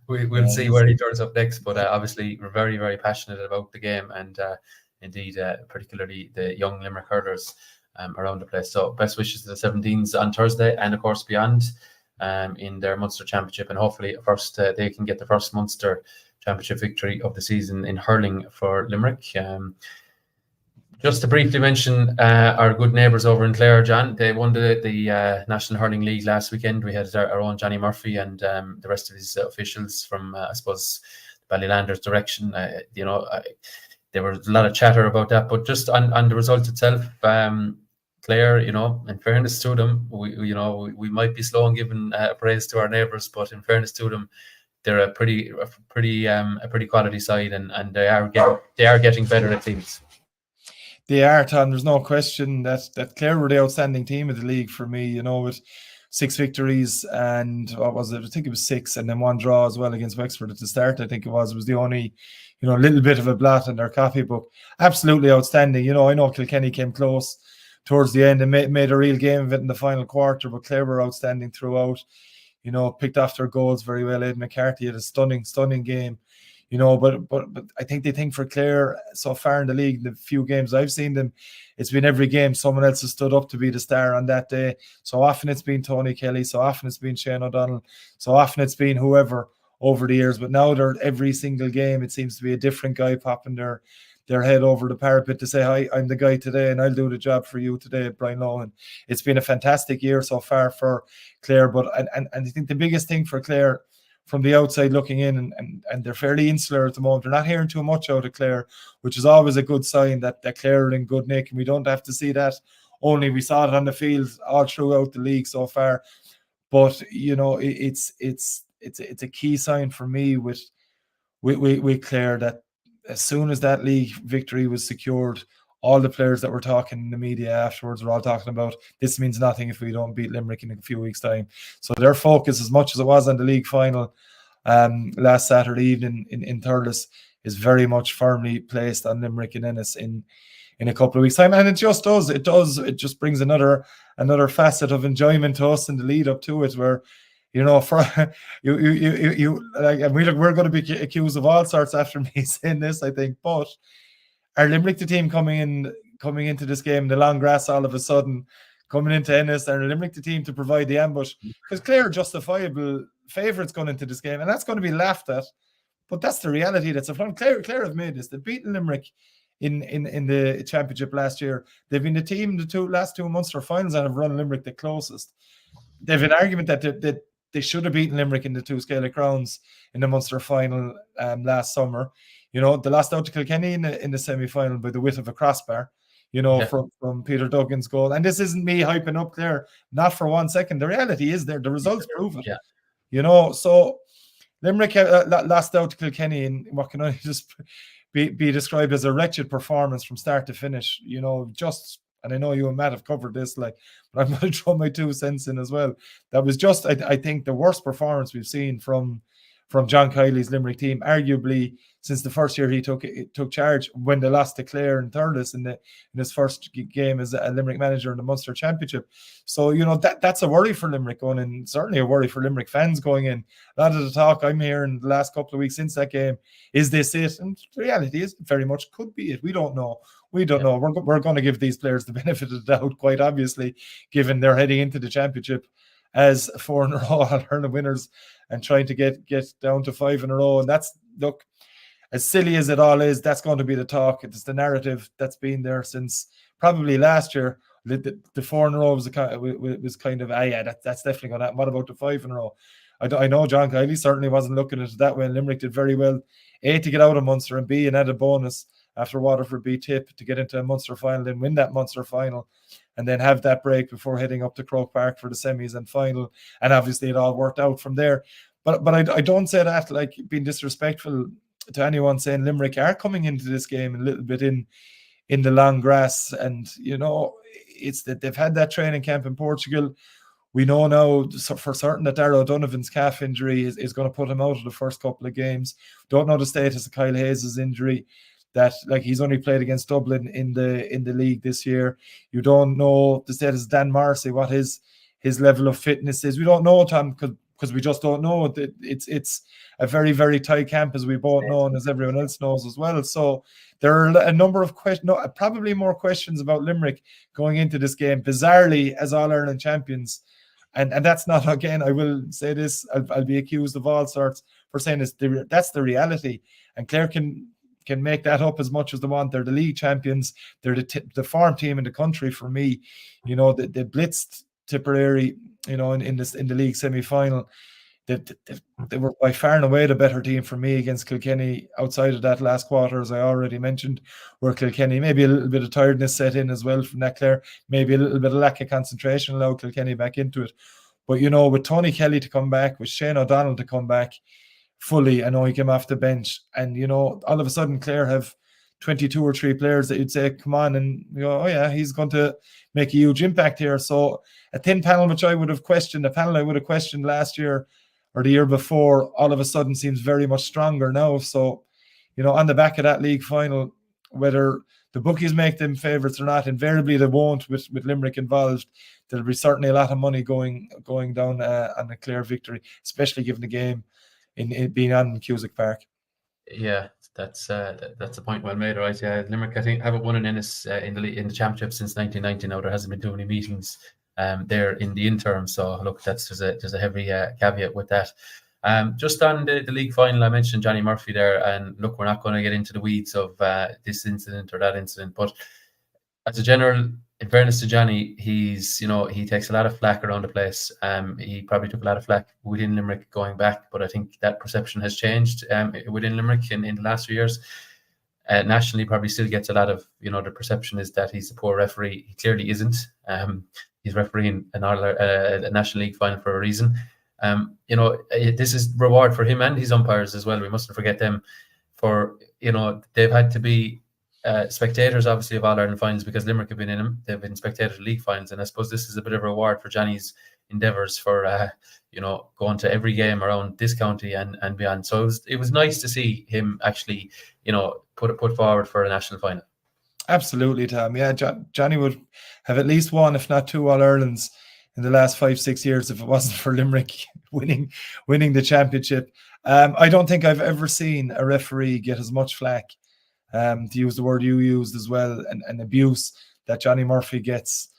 Speaker 5: we'll see where he turns up next. But obviously, we're very, very passionate about the game, and indeed, particularly the young Limerick hurlers around the place. So best wishes to the 17s on Thursday, and of course beyond. In their Munster Championship, and hopefully first they can get the first Munster Championship victory of the season in hurling for Limerick. Just to briefly mention our good neighbours over in Clare, John, they won the National Hurling League last weekend. We had our own Johnny Murphy and the rest of his officials from, I suppose, Ballylanders direction. There was a lot of chatter about that, but just on the result itself, Clare, in fairness to them, we might be slow in giving praise to our neighbours, but in fairness to them, they're a pretty quality side, and they are getting better at things.
Speaker 6: They are, Tom. There's no question that Clare were the outstanding team of the league for me. With 6 victories and what was it? I think it was 6, and then 1 draw as well against Wexford at the start. I think it was the only little bit of a blot in their copybook. Absolutely outstanding. I know Kilkenny came close towards the end and made a real game of it in the final quarter, but Clare were outstanding throughout, picked off their goals very well. Ed McCarthy had a stunning game, but I think for Clare so far in the league, the few games I've seen them, it's been every game someone else has stood up to be the star on that day. So often it's been Tony Kelly, so often it's been Shane O'Donnell, so often it's been whoever over the years, but now they're every single game, it seems to be a different guy popping their head over the parapet to say, hi, I'm the guy today and I'll do the job for you today, Brian Lohan. It's been a fantastic year so far for Clare, but and I think the biggest thing for Clare from the outside looking in, and they're fairly insular at the moment, they're not hearing too much out of Clare, which is always a good sign that Clare are in good nick, and we don't have to see that. Only we saw it on the field all throughout the league so far, but it's a key sign for me with Clare that as soon as that league victory was secured, all the players that were talking in the media afterwards were all talking about, this means nothing if we don't beat Limerick in a few weeks' time. So their focus, as much as it was on the league final last Saturday evening in Thurles, is very much firmly placed on Limerick and Ennis in a couple of weeks' time. And it just does. It just brings another facet of enjoyment to us in the lead up to it, where for we're going to be accused of all sorts after me saying this, I think. But are Limerick the team coming into this game, the long grass all of a sudden coming into Ennis, are Limerick the team to provide the ambush? Because Clare are justifiable favourites going into this game, and that's going to be laughed at. But that's the reality that's in front. Clare have made this. They've beaten Limerick in the championship last year. They've been the team the last two Munster finals and have run Limerick the closest. They've an argument that they should have beaten Limerick in the 2 Gaelic rounds in the Munster final last summer. They lost out to Kilkenny in the semi-final by the width of a crossbar, from Peter Duggan's goal. And this isn't me hyping up there, not for 1 second. The reality is there. The results prove it. Yeah. So Limerick lost out to Kilkenny in what can only just be described as a wretched performance from start to finish. Just and I know you and Matt have covered this, like, but I'm going to throw my 2 cents in as well. That was just, I think, the worst performance we've seen from John Keogh's Limerick team, arguably since the first year he took charge, when they lost to Clare and Thurles in his first game as a Limerick manager in the Munster Championship. So, you know, that's a worry for Limerick going in, certainly a worry for Limerick fans going in. A lot of the talk I'm hearing the last couple of weeks since that game, is this it? And the reality is, very much could be it. We don't know. We don't know. We're going to give these players the benefit of the doubt, quite obviously, given they're heading into the championship as 4 in a row hurling winners and trying to get down to 5 in a row. And that's, look, as silly as it all is, that's going to be the talk. It's the narrative that's been there since probably last year. The 4 in a row was kind of, that's definitely going to happen. What about the 5 in a row? I know John Keogh certainly wasn't looking at it that way. Limerick did very well, A, to get out of Munster, and B, an added bonus after Waterford beat Tip to get into a Munster final, then win that Munster final, and then have that break before heading up to Croke Park for the semis and final. And obviously it all worked out from there. But I don't say that like being disrespectful to anyone, saying Limerick are coming into this game a little bit in the long grass. And, you know, it's that they've had that training camp in Portugal. We know now for certain that Darragh O'Donovan's calf injury is going to put him out of the first couple of games. Don't know the status of Kyle Hayes' injury, that like he's only played against Dublin in the league this year. You don't know the status of Dan Morrissey, what his level of fitness is. We don't know, Tom, because we just don't know. It's a very, very tight camp, as we both know, and as everyone else knows as well. So there are a number of questions, probably more questions about Limerick going into this game, bizarrely, as All-Ireland champions. And that's not, again, I will say this, I'll be accused of all sorts for saying this. That's the reality. And Clare can make that up as much as they want. They're the league champions. They're the farm team in the country for me. You know, they blitzed Tipperary, you know, in the league semi-final. They were by far and away the better team for me against Kilkenny outside of that last quarter, as I already mentioned, where Kilkenny, maybe a little bit of tiredness set in as well from that Clare, maybe a little bit of lack of concentration allowed Kilkenny back into it. But, you know, with Tony Kelly to come back, with Shane O'Donnell to come back fully, I know he came off the bench, and, you know, all of a sudden Clare have 22 or 3 players that you'd say, come on, and you go, oh yeah, he's going to make a huge impact here. So a thin panel, which I would have questioned, last year or the year before, all of a sudden seems very much stronger now. So, you know, on the back of that league final, whether the bookies make them favourites or not, invariably they won't with Limerick involved. There'll be certainly a lot of money going down on a Clare victory, especially given the game in being on Cusack Park.
Speaker 5: Yeah, that's a point well made, right? Yeah, Limerick, I think, haven't won an Ennis in the championship since 1990. Now there hasn't been too many meetings there in the interim. So look, there's a heavy caveat with that. Just on the league final, I mentioned Johnny Murphy there, and look, we're not going to get into the weeds of this incident or that incident, but as a general, in fairness to Johnny, he takes a lot of flack around the place. He probably took a lot of flack within Limerick going back, but I think that perception has changed within Limerick in the last few years. Nationally, probably still gets a lot of, the perception is that he's a poor referee. He clearly isn't. He's refereeing a National League final for a reason. This is reward for him and his umpires as well. We mustn't forget them for, they've had to be spectators, obviously, of All-Ireland finals because Limerick have been in them. They've been spectators of league finals, and I suppose this is a bit of a reward for Johnny's endeavours for, going to every game around this county and beyond. So it was nice to see him actually, put forward for a national final.
Speaker 6: Absolutely, Tom. Yeah, Johnny would have at least one, if not 2 All-Irelands in the last 5-6 years if it wasn't for Limerick winning the championship. I don't think I've ever seen a referee get as much flack, to use the word you used as well, and abuse that Johnny Murphy gets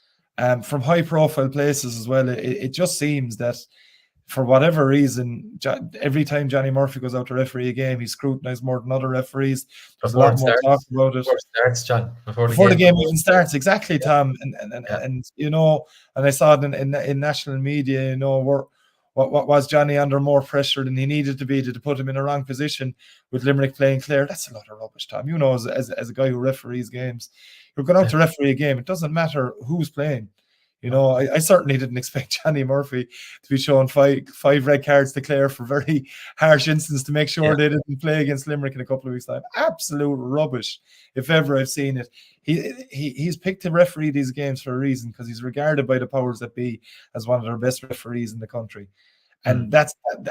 Speaker 6: from high-profile places as well. It just seems that for whatever reason, every time Johnny Murphy goes out to referee a game, he's scrutinised more than other referees. There's a lot more talk about it. Before the game even starts, exactly, Tom. And and I saw it in national media, what was Johnny under more pressure than he needed to be to put him in a wrong position with Limerick playing Clare. That's a lot of rubbish, Tom. As a guy who referees games, you're going out to referee a game. It doesn't matter who's playing. You know, I certainly didn't expect Johnny Murphy to be showing five red cards to Clare for very harsh instance to make sure they didn't play against Limerick in a couple of weeks' time. Absolute rubbish, if ever I've seen it. He's picked to referee these games for a reason, because he's regarded by the powers that be as one of their best referees in the country. And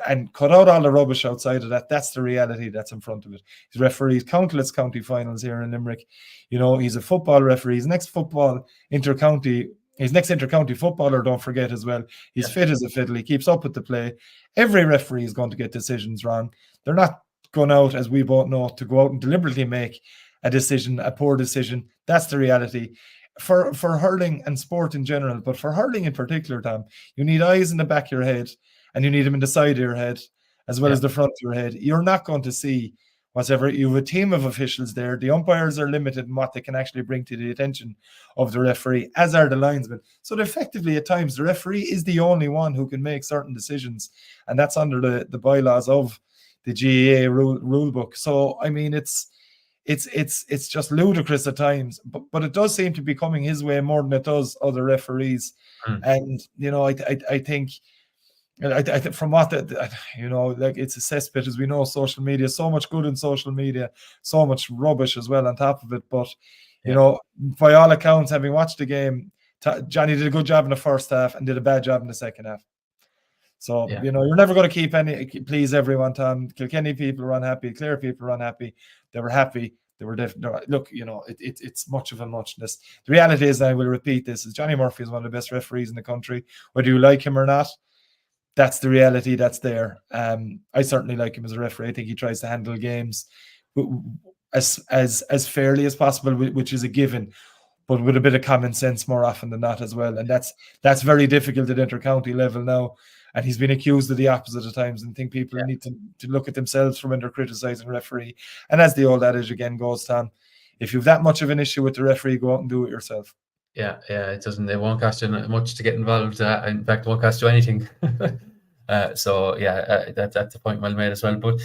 Speaker 6: and cut out all the rubbish outside of that. That's the reality that's in front of it. He's refereed countless county finals here in Limerick. You know, he's a football referee. His next intercounty footballer, don't forget as well. He's fit as a fiddle. He keeps up with the play. Every referee is going to get decisions wrong. They're not going out, as we both know, to go out and deliberately make a decision, a poor decision. That's the reality. For hurling and sport in general, but for hurling in particular, Tom, you need eyes in the back of your head, and you need them in the side of your head as well as the front of your head. You're not going to see whatever. You have a team of officials there. The umpires are limited in what they can actually bring to the attention of the referee, as are the linesmen. So effectively, at times, the referee is the only one who can make certain decisions, and that's under the bylaws of the GAA rule book. So I mean, it's just ludicrous at times, but it does seem to be coming his way more than it does other referees. And you know, I think from what you know, like, it's a cesspit, as we know. Social media, so much good in social media, so much rubbish as well on top of it. But you know, by all accounts, having watched the game, Johnny did a good job in the first half and did a bad job in the second half. So you know, you're never going to please everyone, Tom. Kilkenny people were unhappy, Clare people were unhappy. They were happy. They were definitely, look, you know, it's much of a muchness. The reality is, I will repeat this, is Johnny Murphy is one of the best referees in the country, whether you like him or not. That's the reality that's there. I certainly like him as a referee. I think he tries to handle games as fairly as possible, which is a given, but with a bit of common sense more often than not as well. And that's very difficult at inter-county level now. And he's been accused of the opposite at times, and I think people need to look at themselves from when they're criticising referee. And as the old adage again goes, Tom, if you've that much of an issue with the referee, go out and do it yourself.
Speaker 5: Yeah, it won't cost you much to get involved. In fact, it won't cost you anything. That's the point well made as well. But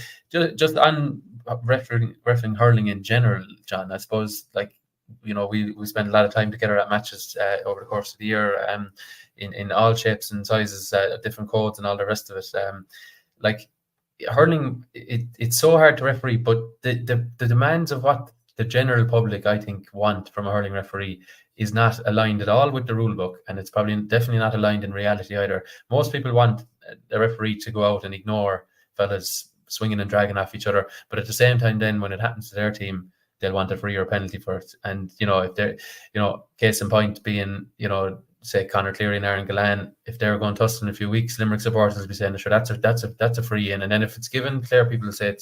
Speaker 5: just on refereeing hurling in general, John, I suppose, like, you know, we spend a lot of time together at matches over the course of the year, in all shapes and sizes, different codes and all the rest of it. Like hurling, it's so hard to referee, but the demands of what the general public, I think, want from a hurling referee is not aligned at all with the rule book, and it's definitely not aligned in reality either. Most people want a referee to go out and ignore fellas swinging and dragging off each other, but at the same time, then when it happens to their team, they'll want a free or penalty for it. And you know, if they're, you know, case in point being, you know, say Conor Cleary and Aaron Gillane, if they're going tussle in a few weeks, Limerick supporters will be saying, sure, that's a free in. And then if it's given, Clare people will say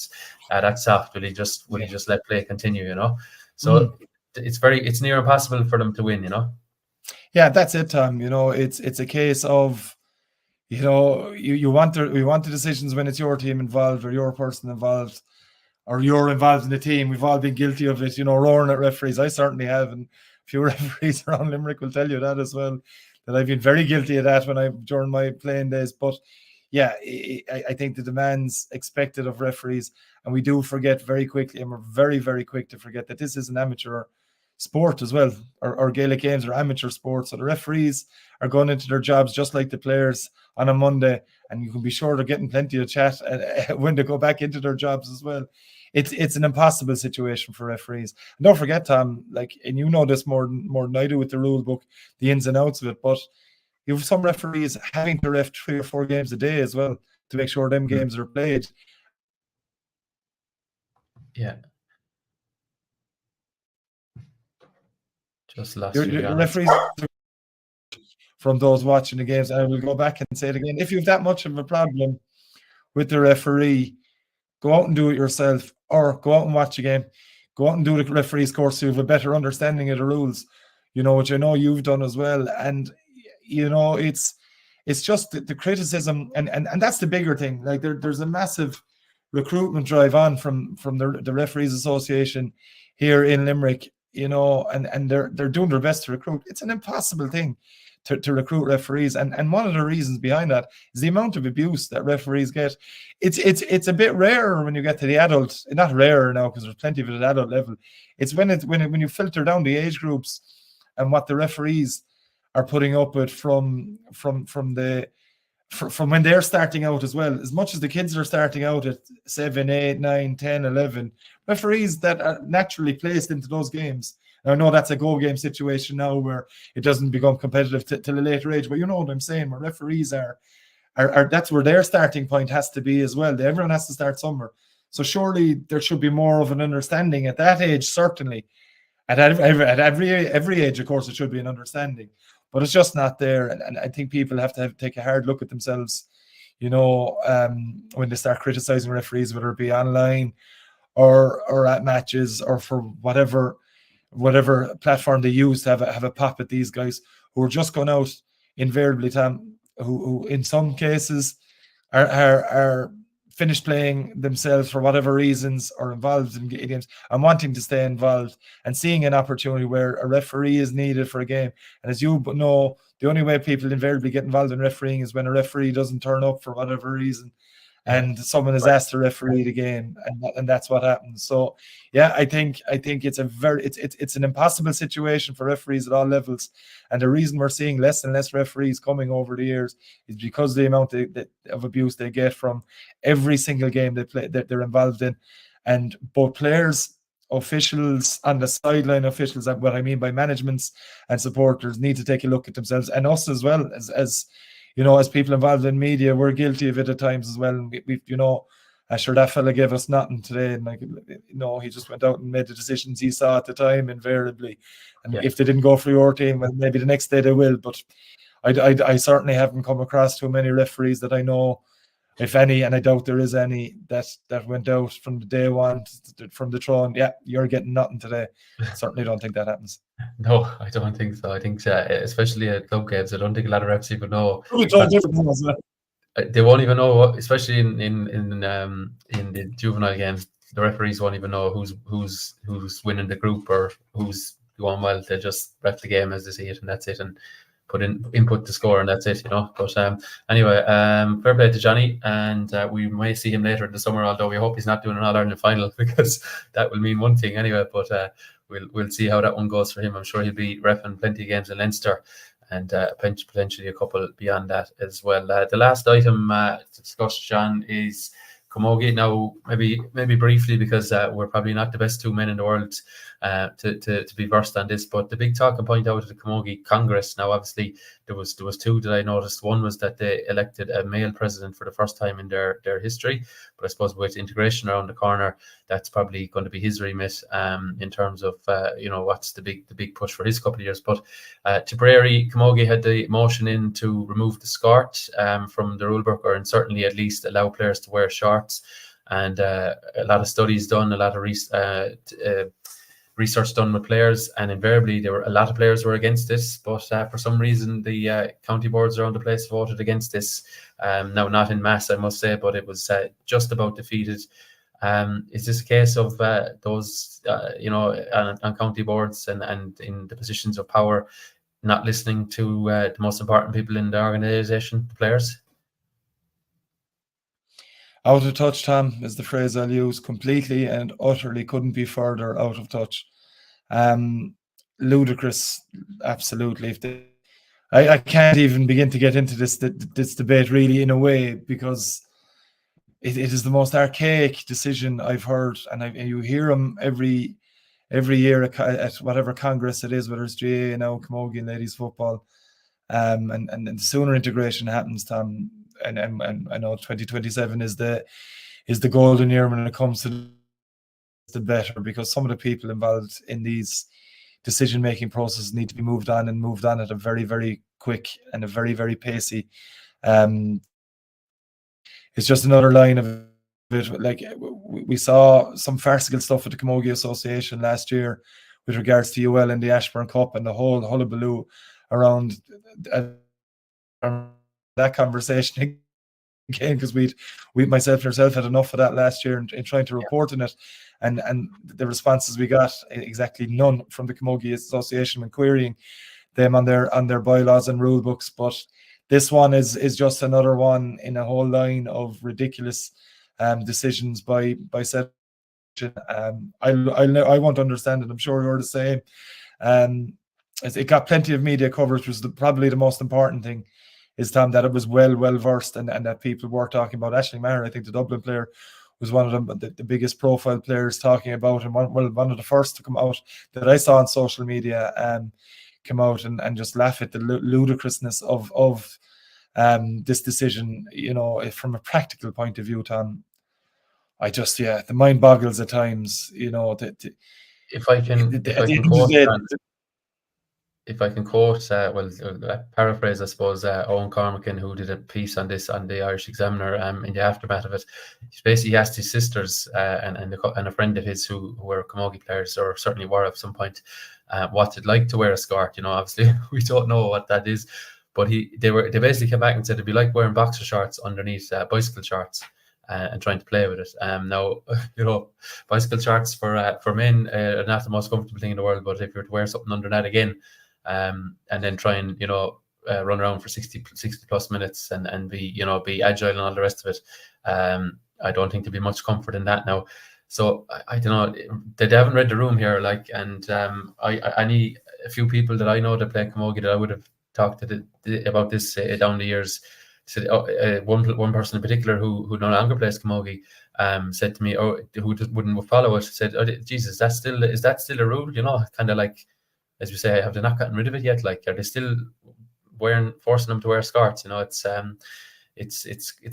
Speaker 5: that's soft. Will he just let play continue? You know, so it's near impossible for them to win. You know.
Speaker 6: Yeah, that's it, Tom. You know, it's a case of, you know, we want the decisions when it's your team involved or your person involved, or you're involved in the team. We've all been guilty of it, you know, roaring at referees. I certainly have, and a few referees around Limerick will tell you that as well, that I've been very guilty of that during my playing days. But yeah, I think the demands expected of referees, and we do forget very quickly, and we're very, very quick to forget that this is an amateur sport as well. Or Gaelic games are amateur sports, so the referees are going into their jobs just like the players on a Monday, and you can be sure they're getting plenty of chat when they go back into their jobs as well. It's an impossible situation for referees. And don't forget, Tom, like, and you know this more than I do with the rule book, the ins and outs of it, but you have some referees having to ref 3 or 4 games a day as well to make sure them games are played.
Speaker 5: Yeah. Just lost
Speaker 6: your referees from those watching the games. And I will go back and say it again. If you have that much of a problem with the referee, go out and do it yourself, or go out and watch a game. Go out and do the referee's course so you have a better understanding of the rules, you know, which I know you've done as well. And, you know, it's just the criticism, and that's the bigger thing. Like there's a massive recruitment drive on from the Referees Association here in Limerick, you know, and they're doing their best to recruit. It's an impossible thing to recruit referees, and one of the reasons behind that is the amount of abuse that referees get. It's a bit rarer when you get to the adult, not rarer now because there's plenty of it at adult level. It's when you filter down the age groups and what the referees are putting up with from when they're starting out as well. As much as the kids are starting out at 7, 8, 9, 10, 11, referees that are naturally placed into those games. And I know that's a go game situation now where it doesn't become competitive till a later age, but you know what I'm saying, where referees are that's where their starting point has to be as well. Everyone has to start somewhere. So surely there should be more of an understanding at that age, certainly. At every age, of course, it should be an understanding, but it's just not there. And I think people have to take a hard look at themselves, you know, when they start criticizing referees, whether it be online or at matches or for whatever platform they use to have a pop at these guys who are just going out invariably, Tom, who in some cases are finished playing themselves for whatever reasons or involved in games and wanting to stay involved and seeing an opportunity where a referee is needed for a game. And as you know, the only way people invariably get involved in refereeing is when a referee doesn't turn up for whatever reason and someone is asked to referee the game, and that's what happens. So yeah, I think it's it's an impossible situation for referees at all levels, and the reason we're seeing less and less referees coming over the years is because the amount of abuse they get from every single game they play that they're involved in. And both players, officials on the sideline, officials, what I mean by managements and supporters, need to take a look at themselves, and us as well as you know, as people involved in media. We're guilty of it at times as well. And we you know, I'm sure that fella gave us nothing today. And like, you know, he just went out and made the decisions he saw at the time, invariably. And if they didn't go for your team, well, maybe the next day they will. But I certainly haven't come across too many referees that I know, if any, and I doubt there is any, that went out from the day one, from the throne. Yeah, you're getting nothing today. Certainly don't think that happens.
Speaker 5: No, I don't think so. I think, especially at club games, I don't think a lot of refs even know. They won't even know, especially in the juvenile games. The referees won't even know who's winning the group or who's going well. They just ref the game as they see it, and that's it. And put in input to score, and that's it, you know. But anyway, fair play to Johnny, and we may see him later in the summer, although we hope he's not doing an All-Ireland final, because that will mean one thing anyway. But we'll see how that one goes for him. I'm sure he'll be reffing plenty of games in Leinster, and potentially a couple beyond that as well. The last item to discuss, John, is Camogie. Now, maybe briefly, because we're probably not the best two men in the world to be versed on this, but the big talking point out of the Camogie Congress, now obviously there was two that I noticed. One was that they elected a male president for the first time in their history, but I suppose with integration around the corner, that's probably going to be his remit in terms of you know, what's the big push for his couple of years. But Tipperary Camogie had the motion in to remove the skirt from the rulebook, or certainly at least allow players to wear shorts. And a lot of studies done, a lot of research done with players, and invariably a lot of players were against this, but for some reason the county boards around the place voted against this. Now, not in mass, I must say, but it was just about defeated. Is this a case of those you know, on county boards and in the positions of power not listening to the most important people in the organisation, the players?
Speaker 6: Out of touch, Tom, is the phrase I'll use. Completely and utterly couldn't be further out of touch. Ludicrous, absolutely. I can't even begin to get into this debate really, in a way, because it is the most archaic decision I've heard, and you hear them every year at whatever Congress it is, whether it's GA now, Camogie and ladies football, and the sooner integration happens, Tom. And I know 2027 is the golden year when it comes to the better, because some of the people involved in these decision-making processes need to be moved on at a very, very quick and a very, very pacey. It's just another line of it. Like, we saw some farcical stuff at the Camogie Association last year with regards to UL and the Ashburn Cup and the whole hullabaloo around that conversation again, because we myself and yourself had enough of that last year in trying to report on it, and the responses we got, exactly none from the Camogie Association when querying them on their bylaws and rule books. But this one is just another one in a whole line of ridiculous decisions by I won't understand it. I'm sure you're the same. it got plenty of media coverage, was probably the most important thing, is, Tom, that it was well versed, and that people were talking about. Ashley Maher, I think the Dublin player, was one of them, the biggest profile players talking about, and one of the first to come out that I saw on social media, come out and just laugh at the ludicrousness of this decision. You know, from a practical point of view, Tom, I just, the mind boggles at times. You know,
Speaker 5: if I can quote, paraphrase, I suppose, Owen Cormacan, who did a piece on this on the Irish Examiner in the aftermath of it. He basically asked his sisters and a friend of his who were Camogie players, or certainly were at some point, what it's like to wear a skirt. You know, obviously we don't know what that is, but they basically came back and said it'd be like wearing boxer shorts underneath bicycle shorts. And trying to play with it. Now, you know, bicycle shorts for men are not the most comfortable thing in the world, but if you were to wear something under that again, and then try and, you know, run around for 60 plus minutes and be agile and all the rest of it, I don't think there'd be much comfort in that now. So I don't know, they haven't read the room here, like, and I need a few people that I know that play Camogie that I would have talked to about this down the years. Said one person in particular who no longer plays Camogie said to me, who wouldn't follow it, said, Jesus, is that still a rule? You know, kind of like, as we say, have they not gotten rid of it yet? Like, are they still forcing them to wear skirts? You know, it's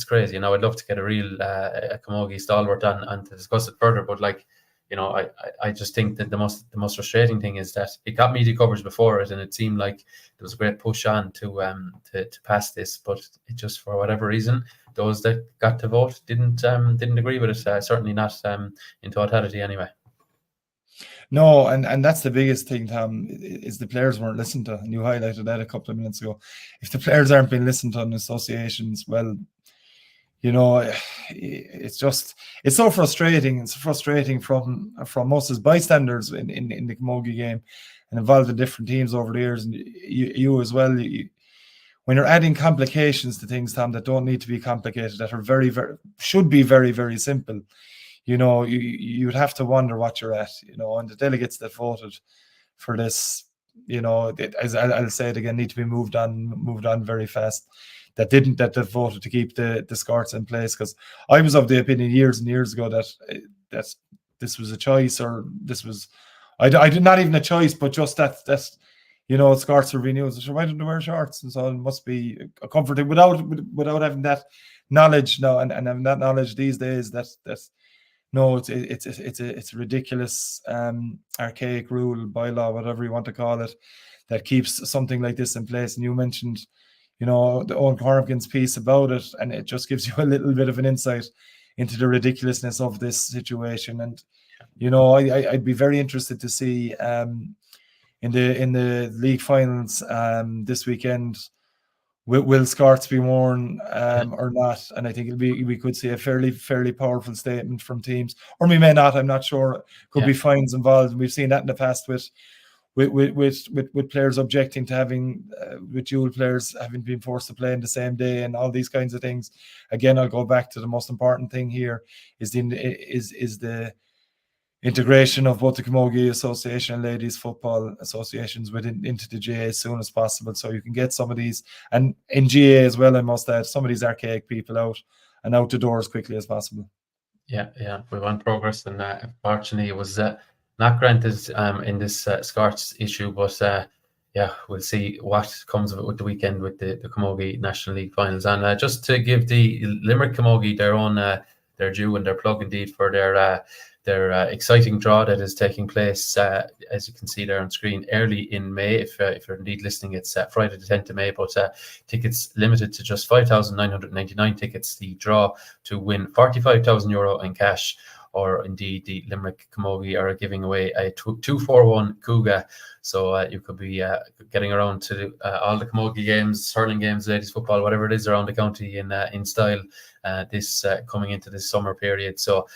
Speaker 5: crazy. You know, I'd love to get a real a Camogie stalwart on to discuss it further, but like, you know, I just think that the most frustrating thing is that it got media coverage before it, and it seemed like there was a great push on to pass this, but it just, for whatever reason, those that got to vote didn't agree with it. Certainly not in totality, anyway.
Speaker 6: No, and that's the biggest thing, Tom, is the players weren't listened to, and you highlighted that a couple of minutes ago. If the players aren't being listened to in associations, well, you know, it's so frustrating. It's frustrating from us as bystanders in the Camogie game and involved in different teams over the years, and you as well. When you're adding complications to things, Tom, that don't need to be complicated, that are should be very, very simple, you know, you would have to wonder what you're at, you know. And the delegates that voted for this, you know, as I'll say it again, need to be moved on very fast. That voted to keep the skirts in place, because I was of the opinion years and years ago that this was a choice, or this was, I did not even a choice, but just that you know, skirts were being used. So why don't they wear shorts? And so it must be a comforting without having that knowledge now, and having that knowledge these days that no, it's a ridiculous archaic rule, bylaw, whatever you want to call it, that keeps something like this in place. And you mentioned, you know, the Owen Cormacan's piece about it, and it just gives you a little bit of an insight into the ridiculousness of this situation. And, you know, I'd be very interested to see in the league finals this weekend, will skirts be worn or not? And I think we could see a fairly powerful statement from teams, or we may not. I'm not sure. Could be fines involved, and we've seen that in the past with players objecting to having with dual players having been forced to play in the same day, and all these kinds of things. Again, I'll go back to the most important thing here is the integration of both the Camogie Association and Ladies Football Associations into the GA as soon as possible, so you can get some of these, and in GA as well, I must add, some of these archaic people out the door as quickly as possible.
Speaker 5: Yeah, we want progress, and unfortunately it was not granted in this skirts issue, but we'll see what comes of it with the weekend with the Camogie National League finals. And just to give the Limerick Camogie their own their due and their plug indeed for their exciting draw that is taking place, as you can see there on screen, early in May. If you're indeed listening, it's Friday the 10th of May, but tickets limited to just 5,999 tickets. The draw to win €45,000 in cash, or indeed the Limerick Camogie are giving away a 241 Cougar. So you could be getting around to all the Camogie games, hurling games, ladies football, whatever it is around the county in style this coming into this summer period. So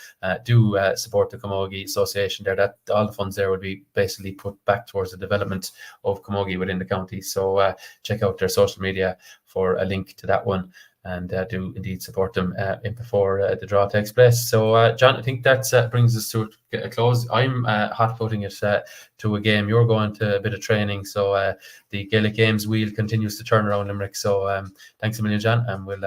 Speaker 5: do support the Camogie Association there. That all the funds there will be basically put back towards the development of Camogie within the county. So check out their social media for a link to that one, and do indeed support them before the draw takes place. So, John, I think that brings us to a close. I'm hot-footing it to a game. You're going to a bit of training, so the Gaelic Games wheel continues to turn around Limerick. So, thanks a million, John, and we'll